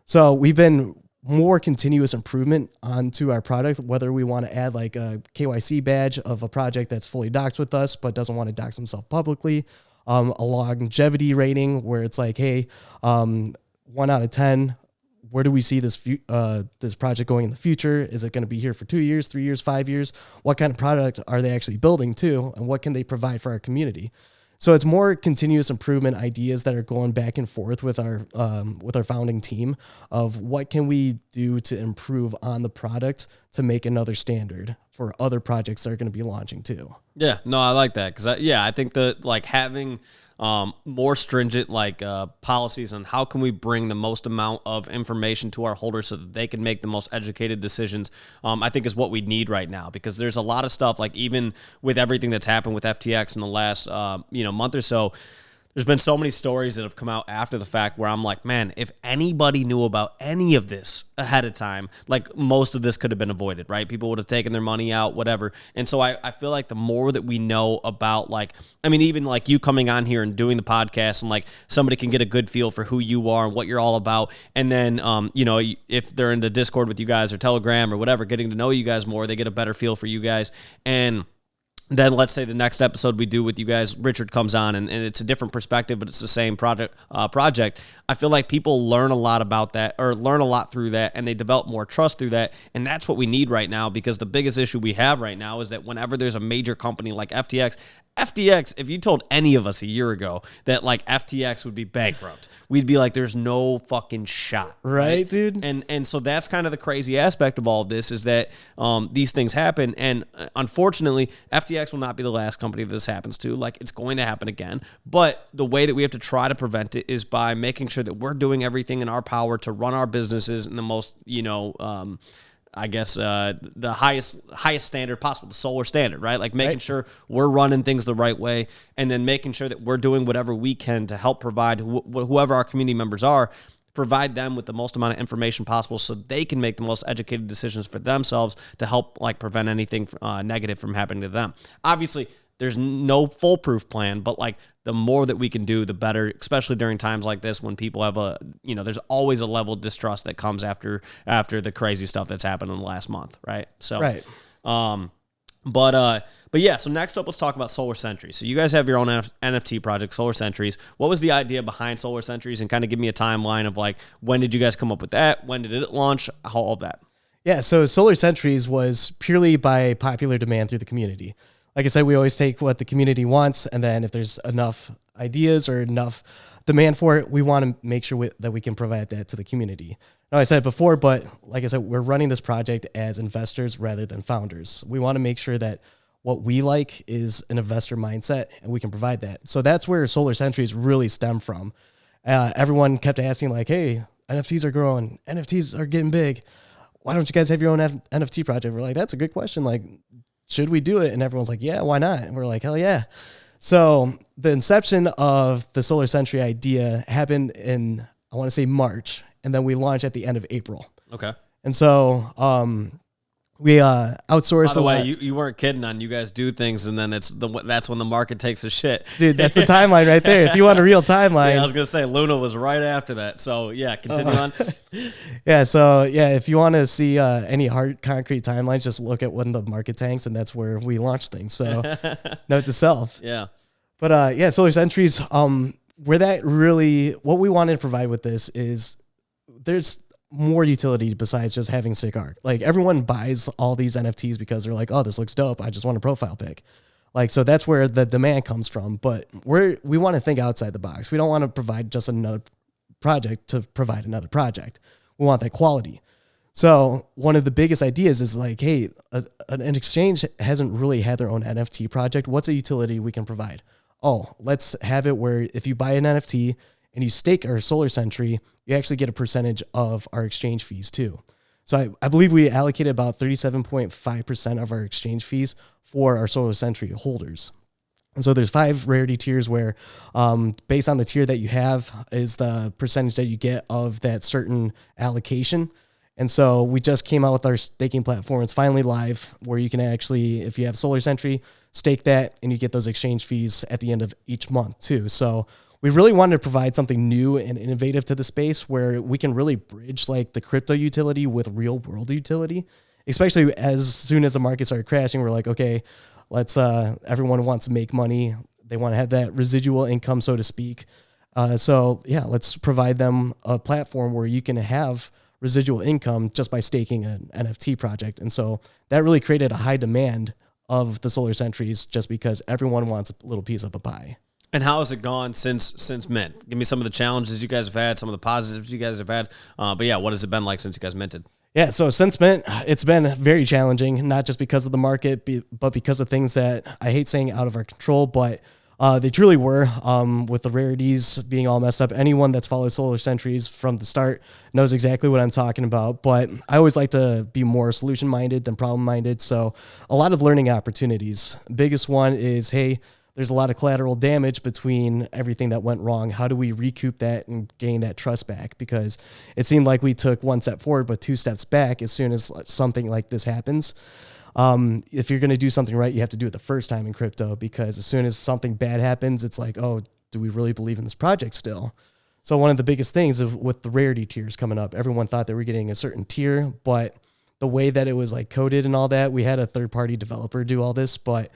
So we've been more continuous improvement onto our product, whether we want to add like a KYC badge of a project that's fully doxed with us, but doesn't want to dox himself publicly, a longevity rating where it's like, hey, 1 out of 10, where do we see this this project going in the future? Is it going to be here for 2 years, 3 years, 5 years? What kind of product are they actually building too? And what can they provide for our community? So it's more continuous improvement ideas that are going back and forth with our founding team of what can we do to improve on the product to make another standard for other projects that are going to be launching too. Yeah, no, I like that because I think that like having more stringent like policies on how can we bring the most amount of information to our holders so that they can make the most educated decisions, I think is what we need right now, because there's a lot of stuff like even with everything that's happened with FTX in the last month or so. There's been so many stories that have come out after the fact where I'm like, man, if anybody knew about any of this ahead of time, like most of this could have been avoided, right? People would have taken their money out, whatever. And so I feel like the more that we know about, like, I mean, even like you coming on here and doing the podcast and like somebody can get a good feel for who you are and what you're all about. And then, if they're in the Discord with you guys or Telegram or whatever, getting to know you guys more, they get a better feel for you guys. And then let's say the next episode we do with you guys, Richard comes on and it's a different perspective, but it's the same project. I feel like people learn a lot about that or learn a lot through that, and they develop more trust through that. And that's what we need right now, because the biggest issue we have right now is that whenever there's a major company like FTX, if you told any of us a year ago that like FTX would be bankrupt, we'd be like, there's no fucking shot. Right, dude? And so that's kind of the crazy aspect of all of this, is that these things happen. And unfortunately, FTX will not be the last company that this happens to. Like, it's going to happen again. But the way that we have to try to prevent it is by making sure that we're doing everything in our power to run our businesses in the most, the highest standard possible, the solar standard, right? Like making sure we're running things the right way, and then making sure that we're doing whatever we can to help provide whoever our community members are, provide them with the most amount of information possible so they can make the most educated decisions for themselves to help like prevent anything negative from happening to them. Obviously, there's no foolproof plan, but like the more that we can do, the better, especially during times like this when people have there's always a level of distrust that comes after the crazy stuff that's happened in the last month, right? So, right. But yeah, so next up, let's talk about Solar Sentries. So you guys have your own NFT project, Solar Sentries. What was the idea behind Solar Sentries? And kind of give me a timeline of like, when did you guys come up with that? When did it launch? All of that. Yeah, so Solar Sentries was purely by popular demand through the community. Like I said, we always take what the community wants, and then if there's enough ideas or enough demand for it, we want to make sure that we can provide that to the community. Now, I said it before, but like I said, we're running this project as investors rather than founders. We want to make sure that what we like is an investor mindset, and we can provide that. So that's where Solar Sentries really stem from. Everyone kept asking like, hey, NFTs are growing, NFTs are getting big. Why don't you guys have your own NFT project? We're like, that's a good question. Like, should we do it? And everyone's like, yeah, why not? And we're like, hell yeah. So the inception of the Solar Sentry idea happened in, I want to say March, and then we launched at the end of April. Okay. And so we outsourced. By the way, you weren't kidding on you guys do things, and then that's when the market takes a shit. Dude, that's the timeline right there. If you want a real timeline. Yeah, I was going to say Luna was right after that. So yeah, continue on. Yeah, so yeah, if you want to see any hard concrete timelines, just look at when the market tanks, and that's where we launch things. So note to self. Yeah. But yeah, Solar Sentries, where that really, what we wanted to provide with this is there's more utility besides just having sick art. Like, everyone buys all these NFTs because they're like, oh, this looks dope, I just want a profile pic. Like, so that's where the demand comes from. But we want to think outside the box. We don't want to provide just another project to provide another project. We want that quality. So one of the biggest ideas is like, hey, an exchange hasn't really had their own NFT project. What's a utility we can provide? Oh, let's have it where if you buy an NFT and you stake our Solar Sentry, you actually get a percentage of our exchange fees too. So I believe we allocated about 37.5% of our exchange fees for our Solar Sentry holders. And so there's 5 rarity tiers where based on the tier that you have is the percentage that you get of that certain allocation. And so we just came out with our staking platform. It's finally live, where you can actually, if you have Solar Sentry, stake that, and you get those exchange fees at the end of each month too. So we really wanted to provide something new and innovative to the space where we can really bridge like the crypto utility with real world utility, especially as soon as the market started crashing. We're like, okay, let's, everyone wants to make money. They want to have that residual income, so to speak. So yeah, let's provide them a platform where you can have residual income just by staking an NFT project. And so that really created a high demand of the Solar Sentries just because everyone wants a little piece of the pie. And how has it gone since mint? Give me some of the challenges you guys have had, some of the positives you guys have had. But yeah, what has it been like since you guys minted? Yeah, so since mint, it's been very challenging, not just because of the market, but because of things that I hate saying out of our control, but they truly were, with the rarities being all messed up. Anyone that's followed Solar Sentries from the start knows exactly what I'm talking about, but I always like to be more solution-minded than problem-minded, so a lot of learning opportunities. Biggest one is, hey, there's a lot of collateral damage between everything that went wrong. How do we recoup that and gain that trust back? Because it seemed like we took one step forward, but two steps back as soon as something like this happens. If you're going to do something right, you have to do it the first time in crypto, because as soon as something bad happens, it's like, oh, do we really believe in this project still? So one of the biggest things with the rarity tiers coming up, everyone thought they were getting a certain tier, but the way that it was like coded and all that, we had a third-party developer do all this, but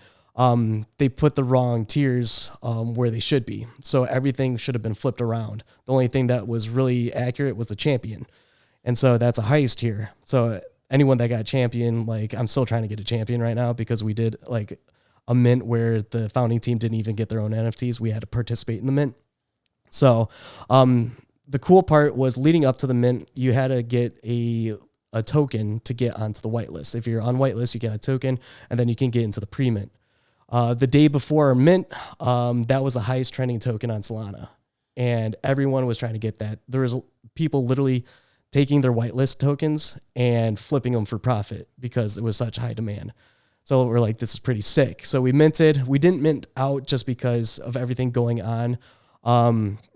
they put the wrong tiers where they should be. So everything should have been flipped around. The only thing that was really accurate was the champion. And so that's a highest tier. So anyone that got champion, like I'm still trying to get a champion right now because we did like a mint where the founding team didn't even get their own NFTs. We had to participate in the mint. So the cool part was leading up to the mint, you had to get a token to get onto the whitelist. If you're on whitelist, you get a token and then you can get into the pre-mint. The day before mint, that was the highest trending token on Solana, and everyone was trying to get that. There was people literally taking their whitelist tokens and flipping them for profit because it was such high demand. So we're like, this is pretty sick. So we minted. We didn't mint out just because of everything going on.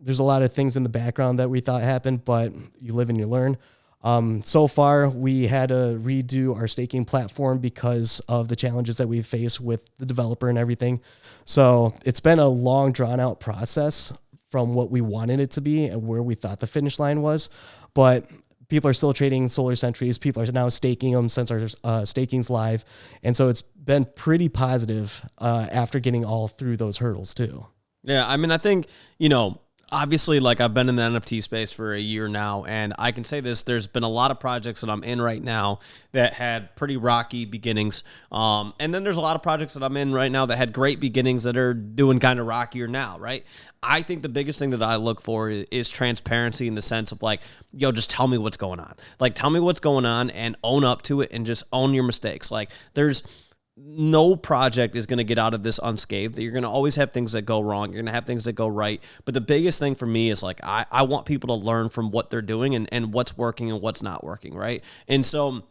There's a lot of things in the background that we thought happened, but you live and you learn. So far, we had to redo our staking platform because of the challenges that we face with the developer and everything. So it's been a long, drawn-out process from what we wanted it to be and where we thought the finish line was. But people are still trading Solar Sentries. People are now staking them since our staking's live. And so it's been pretty positive after getting all through those hurdles, too. Yeah, I mean, I think, obviously, like I've been in the NFT space for a year now, and I can say this, there's been a lot of projects that I'm in right now that had pretty rocky beginnings. And then there's a lot of projects that I'm in right now that had great beginnings that are doing kind of rockier now, right? I think the biggest thing that I look for is transparency in the sense of like, yo, just tell me what's going on. Like, tell me what's going on and own up to it and just own your mistakes. Like, there's no project is going to get out of this unscathed. You're going to always have things that go wrong. You're going to have things that go right. But the biggest thing for me is like, I want people to learn from what they're doing and what's working and what's not working, right? And so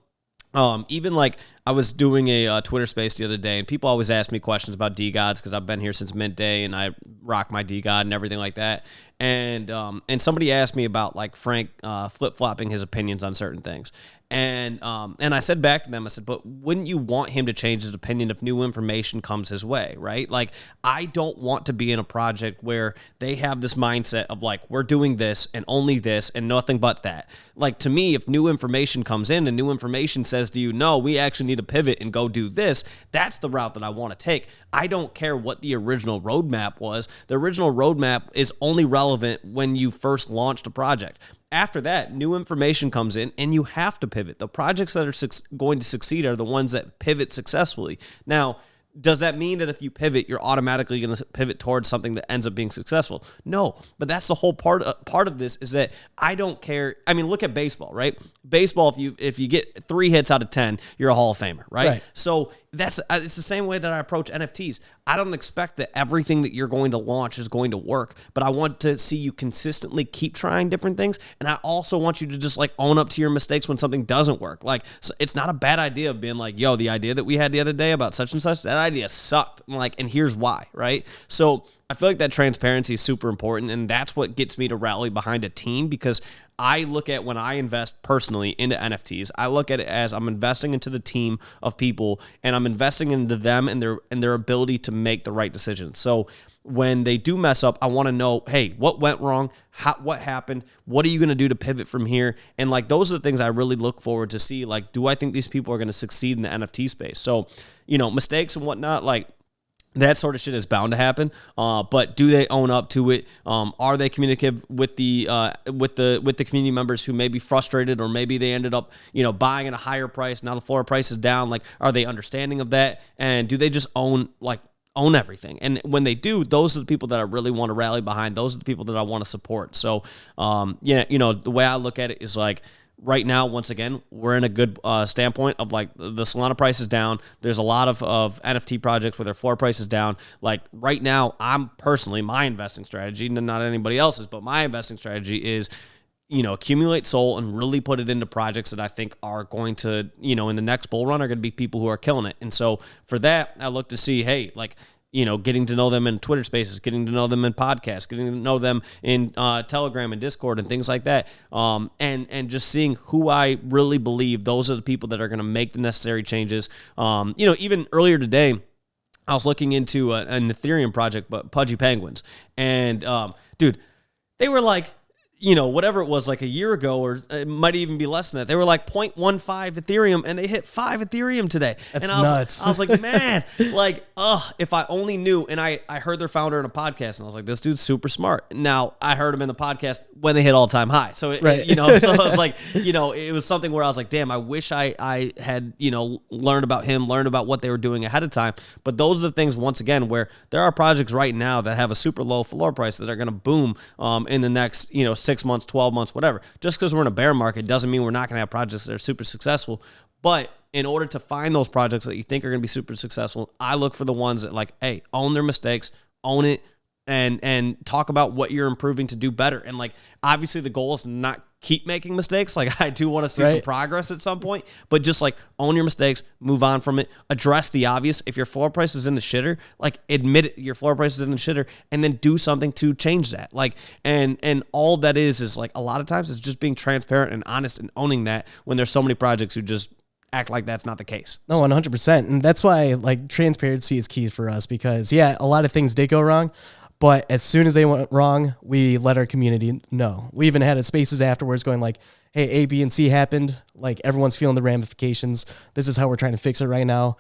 even like I was doing a Twitter space the other day, and people always ask me questions about DGods because I've been here since mint day and I rock my DGod and everything like that. And somebody asked me about like Frank flip-flopping his opinions on certain things. And I said back to them, I said, but wouldn't you want him to change his opinion if new information comes his way, right? Like, I don't want to be in a project where they have this mindset of like, we're doing this and only this and nothing but that. Like, to me, if new information comes in and new information says to you, no, we actually need to pivot and go do this, that's the route that I want to take. I don't care what the original roadmap was. The original roadmap is only relevant when you first launched a project. After that, new information comes in and you have to pivot. The projects that are going to succeed are the ones that pivot successfully. Now, does that mean that if you pivot, you're automatically going to pivot towards something that ends up being successful? No, but that's the whole part of this is that I don't care. I mean, look at baseball, right? Baseball, if you get 3 hits out of 10, you're a Hall of Famer, right? So it's the same way that I approach NFTs. I don't expect that everything that you're going to launch is going to work, but I want to see you consistently keep trying different things, and I also want you to just like own up to your mistakes when something doesn't work. Like, so it's not a bad idea of being like, yo, the idea that we had the other day about such and such, that idea sucked. And here's why, right? So I feel like that transparency is super important, and that's what gets me to rally behind a team, because I look at when I invest personally into NFTs, I look at it as I'm investing into the team of people, and I'm investing into them and their ability to make the right decisions. So when they do mess up, I want to know, hey, what went wrong? What happened? What are you going to do to pivot from here? And like, those are the things I really look forward to see. Like, do I think these people are going to succeed in the NFT space? So, mistakes and whatnot, like, that sort of shit is bound to happen, but do they own up to it? Are they communicative with the community members who may be frustrated, or maybe they ended up buying at a higher price, now the floor price is down? Like, are they understanding of that? And do they just own everything? And when they do, those are the people that I really want to rally behind. Those are the people that I want to support. So the way I look at it is like, right now, once again, we're in a good standpoint of like the Solana price is down. There's a lot of NFT projects where their floor price is down. Like right now, I'm personally, my investing strategy, and not anybody else's, but my investing strategy is, accumulate SOL and really put it into projects that I think are going to, in the next bull run, are going to be people who are killing it. And so for that, I look to see, hey, like, getting to know them in Twitter Spaces, getting to know them in podcasts, getting to know them in Telegram and Discord and things like that, and just seeing who I really believe those are the people that are going to make the necessary changes. Even earlier today, I was looking into an Ethereum project, but Pudgy Penguins, and dude, they were like, whatever it was, like a year ago, or it might even be less than that, they were like 0.15 Ethereum, and they hit 5 Ethereum today. That's and nuts. I was like, man, like, if I only knew. And I heard their founder in a podcast, and I was like, this dude's super smart. Now, I heard him in the podcast when they hit all-time high. So, right. So I was like, it was something where I was like, damn, I wish I had, learned about him, learned about what they were doing ahead of time. But those are the things, once again, where there are projects right now that have a super low floor price that are going to boom in the next, 6 months, 12 months, whatever. Just because we're in a bear market doesn't mean we're not going to have projects that are super successful. But in order to find those projects that you think are going to be super successful, I look for the ones that, like, hey, own their mistakes, own it, and talk about what you're improving to do better. And like, obviously the goal is not keep making mistakes. Like, I do want to see some progress at some point, but just like, own your mistakes, move on from it, address the obvious. If your floor price is in the shitter, like, admit it, your floor price is in the shitter, and then do something to change that. Like, and all that is like, a lot of times it's just being transparent and honest and owning that, when there's so many projects who just act like that's not the case. No, 100%. And that's why, like, transparency is key for us, because a lot of things did go wrong. But as soon as they went wrong, we let our community know. We even had spaces afterwards going like, hey, A, B, and C happened. Like, everyone's feeling the ramifications. This is how we're trying to fix it right now.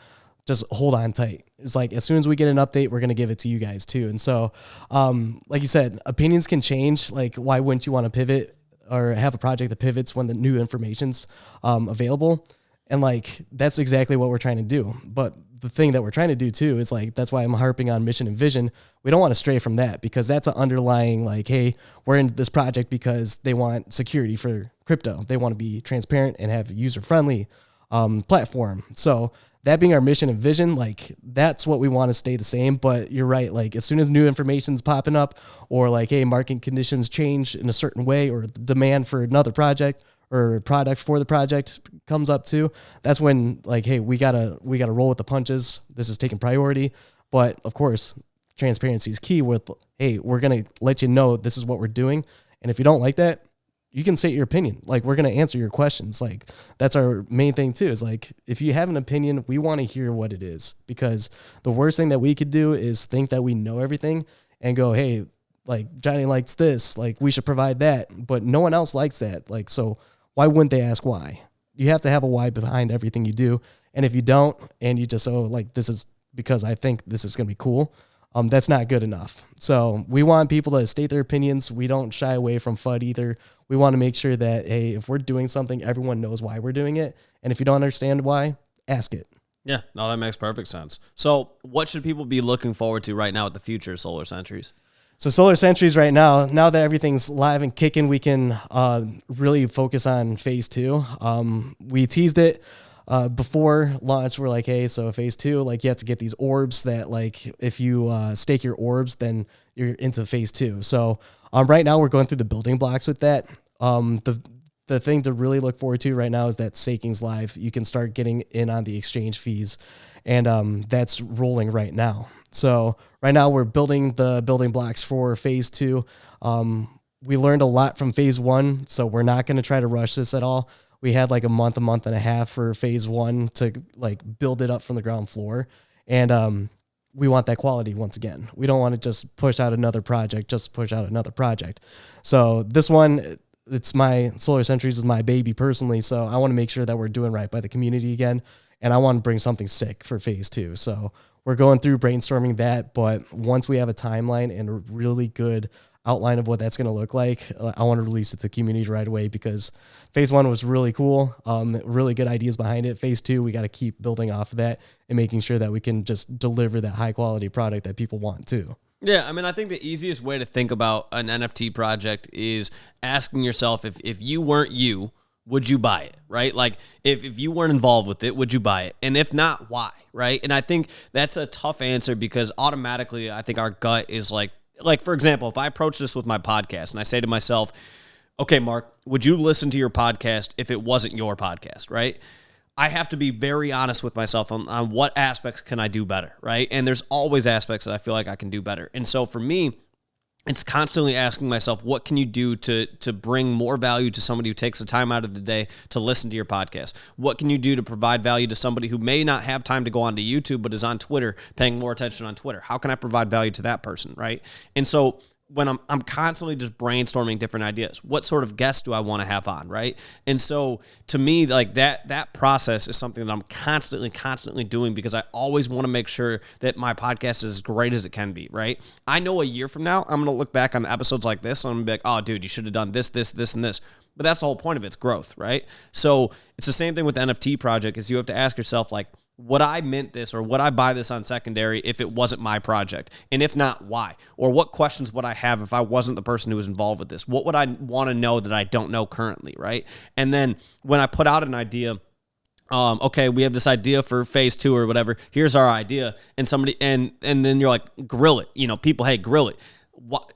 Just hold on tight. It's like, as soon as we get an update, we're going to give it to you guys too. And so, like you said, opinions can change. Like, why wouldn't you want to pivot or have a project that pivots when the new information's available? And like, that's exactly what we're trying to do. But the thing that we're trying to do too is like, that's why I'm harping on mission and vision. We don't want to stray from that, because that's an underlying, like, hey, we're in this project because they want security for crypto. They want to be transparent and have a user-friendly platform. So that being our mission and vision, like, that's what we want to stay the same. But you're right. Like, as soon as new information's popping up, or like, hey, market conditions change in a certain way, or the demand for another project or product for the project comes up too, that's when, like, hey, we gotta roll with the punches. This is taking priority. But of course, transparency is key with, hey, we're gonna let you know this is what we're doing. And if you don't like that, you can state your opinion. Like, we're gonna answer your questions. Like, that's our main thing too, is like, if you have an opinion, we want to hear what it is, because the worst thing that we could do is think that we know everything and go, hey, like, Johnny likes this, like, we should provide that, but no one else likes that. Like, so why wouldn't they ask why? You have to have a why behind everything you do. And if you don't, and you just, like, this is because I think this is going to be cool, that's not good enough. So we want people to state their opinions. We don't shy away from FUD either. We want to make sure that, hey, if we're doing something, everyone knows why we're doing it. And if you don't understand why, ask it. Yeah, no, that makes perfect sense. So what should people be looking forward to right now at the future of Solar Centuries? So Solar Centuries right now that everything's live and kicking, we can really focus on phase 2. We teased it before launch. We're like, hey, so phase 2, like, you have to get these orbs that, like, if you stake your orbs, then you're into phase 2. So right now we're going through the building blocks with that. The the thing to really look forward to right now is that Staking's live. You can start getting in on the exchange fees, and that's rolling right now. So right now we're building the building blocks for phase 2. We learned a lot from phase 1, so we're not going to try to rush this at all. We had like a month and a half for phase 1 to like build it up from the ground floor. And we want that quality once again. We don't want to just push out another project, just push out another project. So this one, it's my Solar Centuries is my baby personally. So I want to make sure that we're doing right by the community again. And I want to bring something sick for phase 2. So we're going through brainstorming that. But once we have a timeline and a really good outline of what that's going to look like, I want to release it to the community right away, because phase 1 was really cool. Really good ideas behind it. Phase 2, we got to keep building off of that and making sure that we can just deliver that high quality product that people want too. Yeah, I mean, I think the easiest way to think about an NFT project is asking yourself, if you weren't you, would you buy it, right? Like, if you weren't involved with it, would you buy it? And if not, why, right? And I think that's a tough answer, because automatically I think our gut is like, for example, if I approach this with my podcast and I say to myself, okay, Mark, would you listen to your podcast if it wasn't your podcast, right? I have to be very honest with myself on what aspects can I do better, right? And there's always aspects that I feel like I can do better. And so for me, it's constantly asking myself, what can you do to bring more value to somebody who takes the time out of the day to listen to your podcast? What can you do to provide value to somebody who may not have time to go onto YouTube but is on Twitter, paying more attention on Twitter? How can I provide value to that person, right? And so when I'm constantly just brainstorming different ideas, what sort of guests do I want to have on, right? And so to me, like that process is something that I'm constantly doing, because I always want to make sure that my podcast is as great as it can be, right? I know a year from now, I'm going to look back on episodes like this and I'm going to be like, oh, dude, you should have done this, and this. But that's the whole point of it. It's growth, right? So it's the same thing with the NFT project, is you have to ask yourself, like, would I mint this, or would I buy this on secondary if it wasn't my project? And if not, why? Or what questions would I have if I wasn't the person who was involved with this? What would I want to know that I don't know currently, right? And then when I put out an idea, okay, we have this idea for phase 2 or whatever, here's our idea, and somebody, and then you're like, grill it. People, hey, grill it.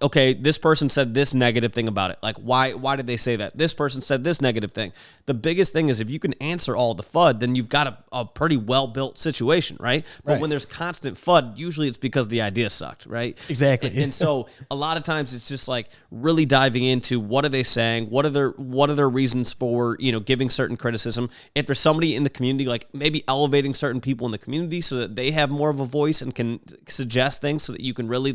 Okay, this person said this negative thing about it. Like, why did they say that? This person said this negative thing. The biggest thing is, if you can answer all the FUD, then you've got a pretty well-built situation, right? But when there's constant FUD, usually it's because the idea sucked, right? Exactly. And so a lot of times it's just like really diving into, what are they saying? What are their reasons for, giving certain criticism? If there's somebody in the community, like maybe elevating certain people in the community so that they have more of a voice and can suggest things, so that you can really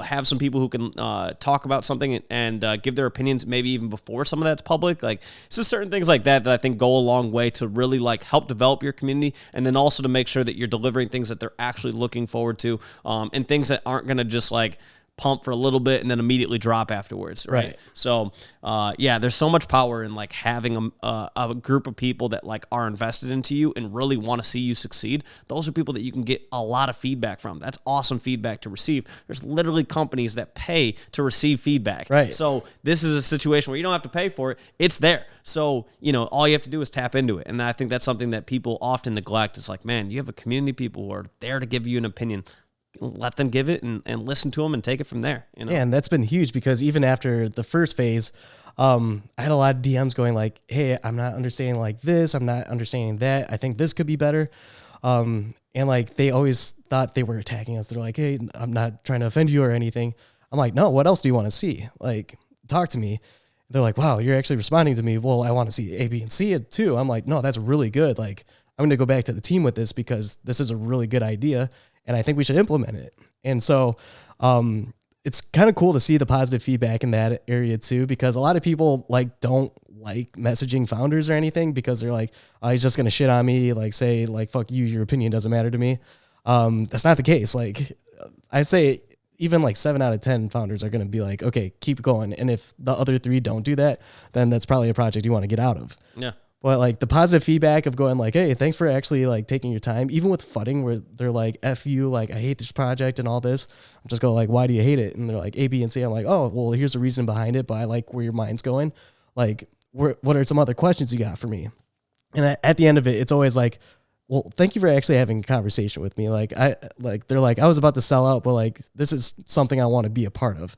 have some people who can talk about something and give their opinions, maybe even before some of that's public. Like, it's just certain things like that I think go a long way to really like help develop your community, and then also to make sure that you're delivering things that they're actually looking forward to, and things that aren't going to just like pump for a little bit and then immediately drop afterwards, right? So, there's so much power in like having a group of people that like are invested into you and really want to see you succeed. Those are people that you can get a lot of feedback from. That's awesome feedback to receive. There's literally companies that pay to receive feedback. Right. So this is a situation where you don't have to pay for it. It's there. So, all you have to do is tap into it. And I think that's something that people often neglect. It's like, man, you have a community of people who are there to give you an opinion. Let them give it and listen to them and take it from there. Yeah, and that's been huge, because even after the first phase, I had a lot of DMs going like, hey, I'm not understanding like this. I'm not understanding that. I think this could be better. And like, they always thought they were attacking us. They're like, hey, I'm not trying to offend you or anything. I'm like, no, what else do you want to see? Like, talk to me. They're like, wow, you're actually responding to me. Well, I want to see A, B, and C it too. I'm like, no, that's really good. Like, I'm going to go back to the team with this, because this is a really good idea, and I think we should implement it. And so it's kind of cool to see the positive feedback in that area too, because a lot of people like don't like messaging founders or anything, because they're like, oh, he's just going to shit on me, like say like, fuck you, your opinion doesn't matter to me. That's not the case. Like, I say even like 7 out of 10 founders are going to be like, okay, keep going. And if the other 3 don't do that, then that's probably a project you want to get out of. Yeah. But like the positive feedback of going like, hey, thanks for actually like taking your time, even with fudding where they're like, F you, like, I hate this project and all this. I'm just go like, why do you hate it? And they're like A, B, and C. I'm like, oh, well, here's the reason behind it, but I like where your mind's going. Like, what are some other questions you got for me? And at the end of it, it's always like, well, thank you for actually having a conversation with me. They're like, I was about to sell out, but like, this is something I want to be a part of.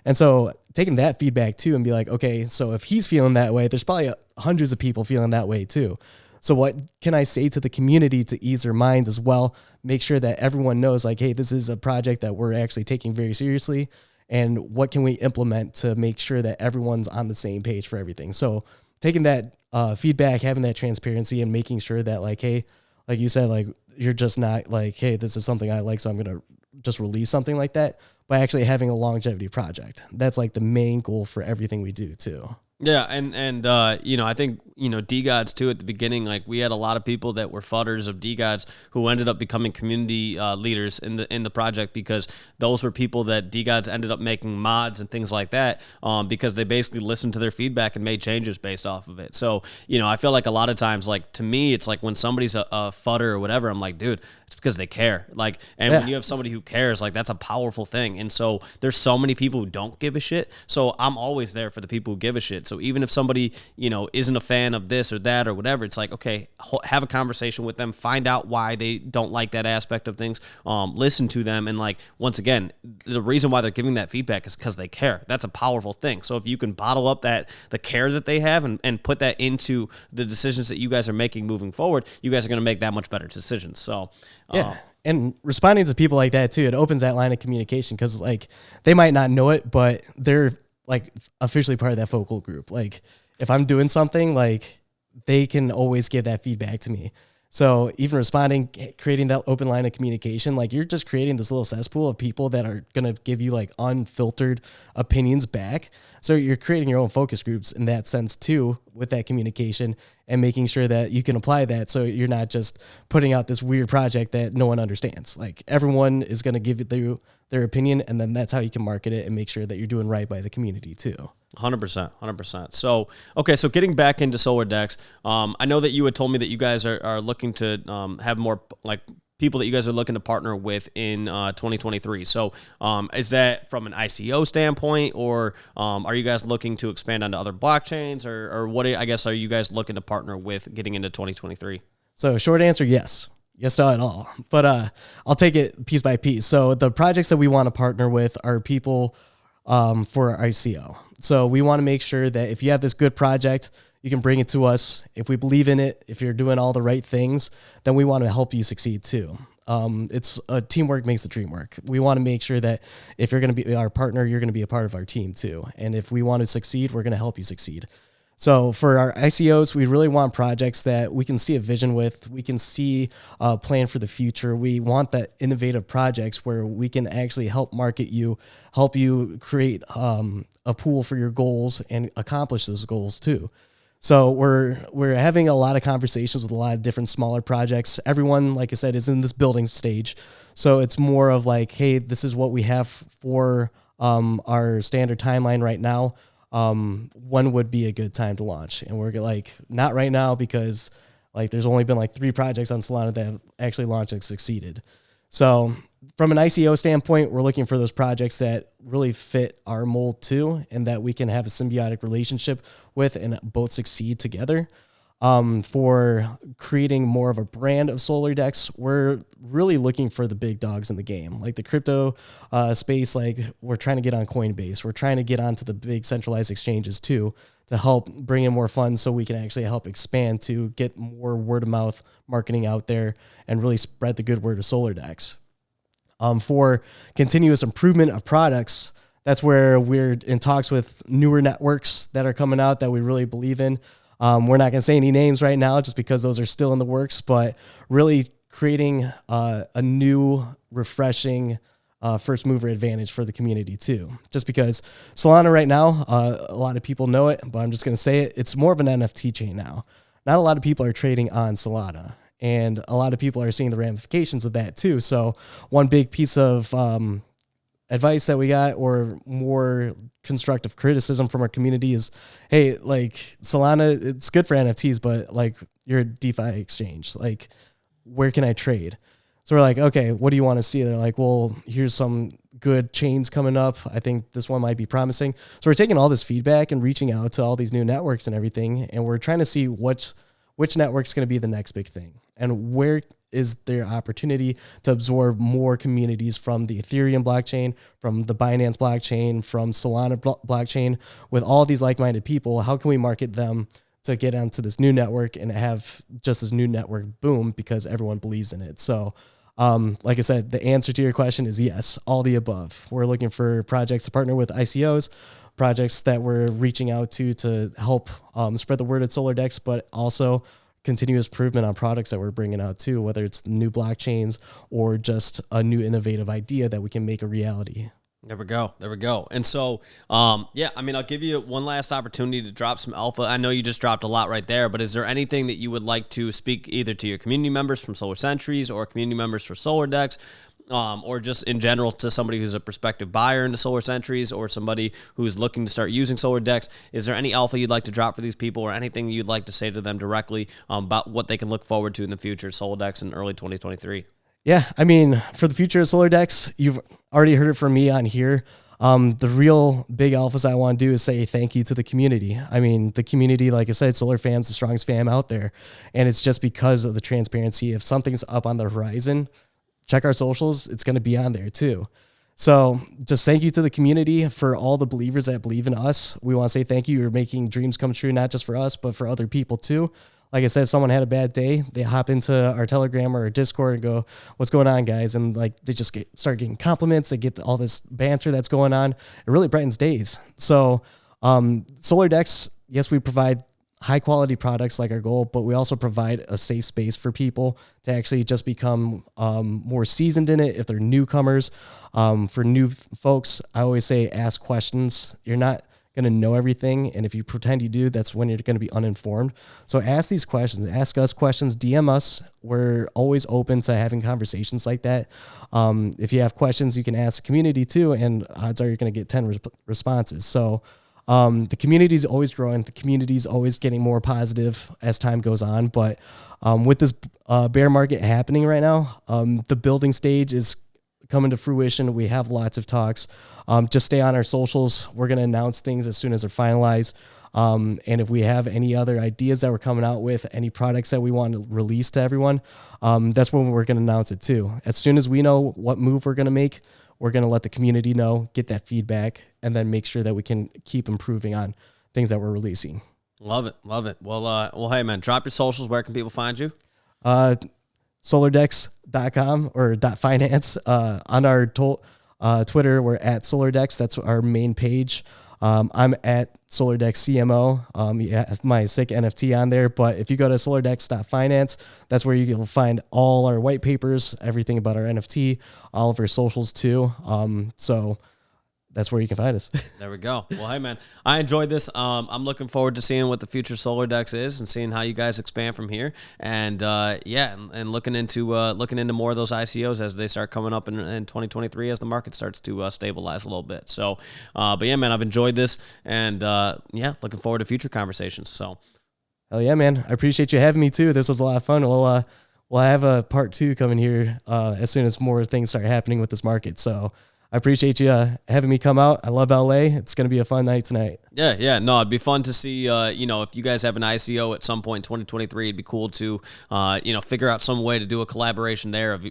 And so taking that feedback too and be like, okay, so if he's feeling that way, there's probably hundreds of people feeling that way too. So what can I say to the community to ease their minds as well? Make sure that everyone knows like, hey, this is a project that we're actually taking very seriously. And what can we implement to make sure that everyone's on the same page for everything? So taking that feedback, having that transparency and making sure that like, hey, like you said, like you're just not like, hey, this is something I like, so I'm going to just release something like that, by actually having a longevity project. That's like the main goal for everything we do too. Yeah, and I think, DGods too at the beginning, like we had a lot of people that were fudders of DGods who ended up becoming community leaders in the project, because those were people that DGods ended up making mods and things like that, because they basically listened to their feedback and made changes based off of it. So, I feel like a lot of times, like to me, it's like when somebody's a fudder or whatever, I'm like, dude, it's because they care. Like, and when you have somebody who cares, like that's a powerful thing. And so there's so many people who don't give a shit. So I'm always there for the people who give a shit. So even if somebody, isn't a fan of this or that or whatever, it's like, okay, have a conversation with them, find out why they don't like that aspect of things, listen to them. And like, once again, the reason why they're giving that feedback is because they care. That's a powerful thing. So if you can bottle up the care that they have and put that into the decisions that you guys are making moving forward, you guys are going to make that much better decisions. So, yeah. And responding to people like that too, it opens that line of communication, because like they might not know it, but they're like officially part of that focal group. Like if I'm doing something, like they can always give that feedback to me. So even responding, creating that open line of communication, like you're just creating this little cesspool of people that are going to give you like unfiltered opinions back. So you're creating your own focus groups in that sense too, with that communication and making sure that you can apply that. So you're not just putting out this weird project that no one understands. Like everyone is going to give you their opinion, and then that's how you can market it and make sure that you're doing right by the community too. 100%. So, okay. So getting back into Solar Dex, I know that you had told me that you guys are looking to have more like people that you guys are looking to partner with in 2023. So is that from an ICO standpoint, or are you guys looking to expand onto other blockchains, or what, I guess, are you guys looking to partner with getting into 2023? So short answer, yes. Yes, not at all. But I'll take it piece by piece. So the projects that we want to partner with are people for ICO. So we want to make sure that if you have this good project, you can bring it to us. If we believe in it, if you're doing all the right things, then we want to help you succeed too. It's teamwork makes the dream work. We want to make sure that if you're going to be our partner, you're going to be a part of our team too. And if we want to succeed, we're going to help you succeed. So for our ICOs, we really want projects that we can see a vision with. We can see a plan for the future. We want that innovative projects where we can actually help market you, help you create a pool for your goals and accomplish those goals too. So we're having a lot of conversations with a lot of different smaller projects. Everyone, like I said, is in this building stage. So it's more of like, hey, this is what we have for our standard timeline right now. When would be a good time to launch? And we're like, not right now, because like there's only been like 3 projects on Solana that have actually launched and succeeded. So from an ICO standpoint, we're looking for those projects that really fit our mold too, and that we can have a symbiotic relationship with and both succeed together. For creating more of a brand of Solar Dex, we're really looking for the big dogs in the game, like the crypto space. Like we're trying to get on Coinbase. We're trying to get onto the big centralized exchanges too, to help bring in more funds so we can actually help expand to get more word of mouth marketing out there and really spread the good word of Solar Dex. For continuous improvement of products, that's where we're in talks with newer networks that are coming out that we really believe in. We're not going to say any names right now just because those are still in the works, but really creating a new, refreshing first mover advantage for the community too. Just because Solana right now, a lot of people know it, but I'm just going to say it. It's more of an NFT chain now. Not a lot of people are trading on Solana, and a lot of people are seeing the ramifications of that too. So one big piece of advice that we got, or more constructive criticism from our community, is, hey, like Solana, it's good for NFTs, but like you're a DeFi exchange. Like, where can I trade? So we're like, okay, what do you want to see? They're like, well, here's some good chains coming up. I think this one might be promising. So we're taking all this feedback and reaching out to all these new networks and everything, and we're trying to see which network's going to be the next big thing. and where is there opportunity to absorb more communities from the Ethereum blockchain, from the Binance blockchain, from Solana blockchain, with all these like-minded people. How can we market them to get onto this new network and have just this new network boom because everyone believes in it? So like I said, the answer to your question is yes, all the above. We're looking for projects to partner with ICOs, projects that we're reaching out to help spread the word at Solar Dex, but also continuous improvement on products that we're bringing out too, whether it's new blockchains or just a new innovative idea that we can make a reality. There we go. There we go. And so, yeah, I mean, I'll give you one last opportunity to drop some alpha. I know you just dropped a lot right there, but is there anything that you would like to speak either to your community members from Solar Centuries or community members for Solar Dex, or just in general to somebody who's a prospective buyer into Solar Centuries or somebody who's looking to start using Solar Dex? Is there any alpha you'd like to drop for these people or anything you'd like to say to them directly about what they can look forward to in the future, Solar Dex in early 2023? Yeah, I mean, for the future of Solar Dex, you've already heard it from me on here. The real big alphas I want to do is say thank you to the community. I mean, the community, like I said, Solar Fam's the strongest fam out there. And it's just because of the transparency. If something's up on the horizon, check our socials. It's going to be on there too. So just thank you to the community for all the believers that believe in us. We want to say thank you. You're making dreams come true, not just for us, but for other people too. Like I said, if someone had a bad day, they hop into our Telegram or our Discord and go, what's going on, guys? And like, they just start getting compliments. They get all this banter that's going on. It really brightens days. So Solar Dex, yes, we provide high quality products like our goal, but we also provide a safe space for people to actually just become more seasoned in it. If they're newcomers, for new folks, I always say, ask questions. You're not going to know everything. And if you pretend you do, that's when you're going to be uninformed. So ask these questions, ask us questions, DM us. We're always open to having conversations like that. If you have questions, you can ask the community too, and odds are you're going to get 10 responses. So the community is always growing. The community is always getting more positive as time goes on. But with this bear market happening right now, the building stage is coming to fruition. We have lots of talks. Just stay on our socials. We're going to announce things as soon as they're finalized. And if we have any other ideas that we're coming out with, any products that we want to release to everyone, that's when we're going to announce it too. As soon as we know what move we're going to make, we're going to let the community know, get that feedback, and then make sure that we can keep improving on things that we're releasing. Love it. Love it. Well, hey, man, drop your socials. Where can people find you? SolarDex.com or .finance. On our Twitter, we're at SolarDex. That's our main page. I'm at SolarDex CMO. Yeah, my sick NFT on there. But if you go to SolarDex.finance, that's where you'll find all our white papers, everything about our NFT, all of our socials too. So that's where you can find us. There we go. Well, hey, man, I enjoyed this. I'm looking forward to seeing what the future Solar Dex is and seeing how you guys expand from here. And yeah, and looking into more of those ICOs as they start coming up in 2023 as the market starts to stabilize a little bit. So, but yeah, man, I've enjoyed this, and yeah, looking forward to future conversations. So, hell yeah, man, I appreciate you having me too. This was a lot of fun. We'll have a part 2 coming here as soon as more things start happening with this market. So I appreciate you having me come out. I love LA. It's going to be a fun night tonight. Yeah. No, it'd be fun to see, if you guys have an ICO at some point in 2023, it'd be cool to, figure out some way to do a collaboration there of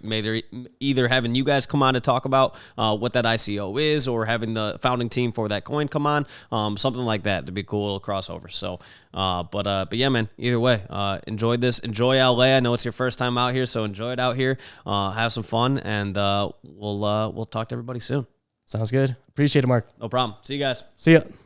either having you guys come on to talk about what that ICO is or having the founding team for that coin come on, something like that. It'd be cool, a crossover. So, but yeah, man, either way, enjoyed this. Enjoy LA. I know it's your first time out here, so enjoy it out here. Have some fun, and we'll talk to everybody soon. Sounds good. Appreciate it, Mark. No problem. See you guys. See ya.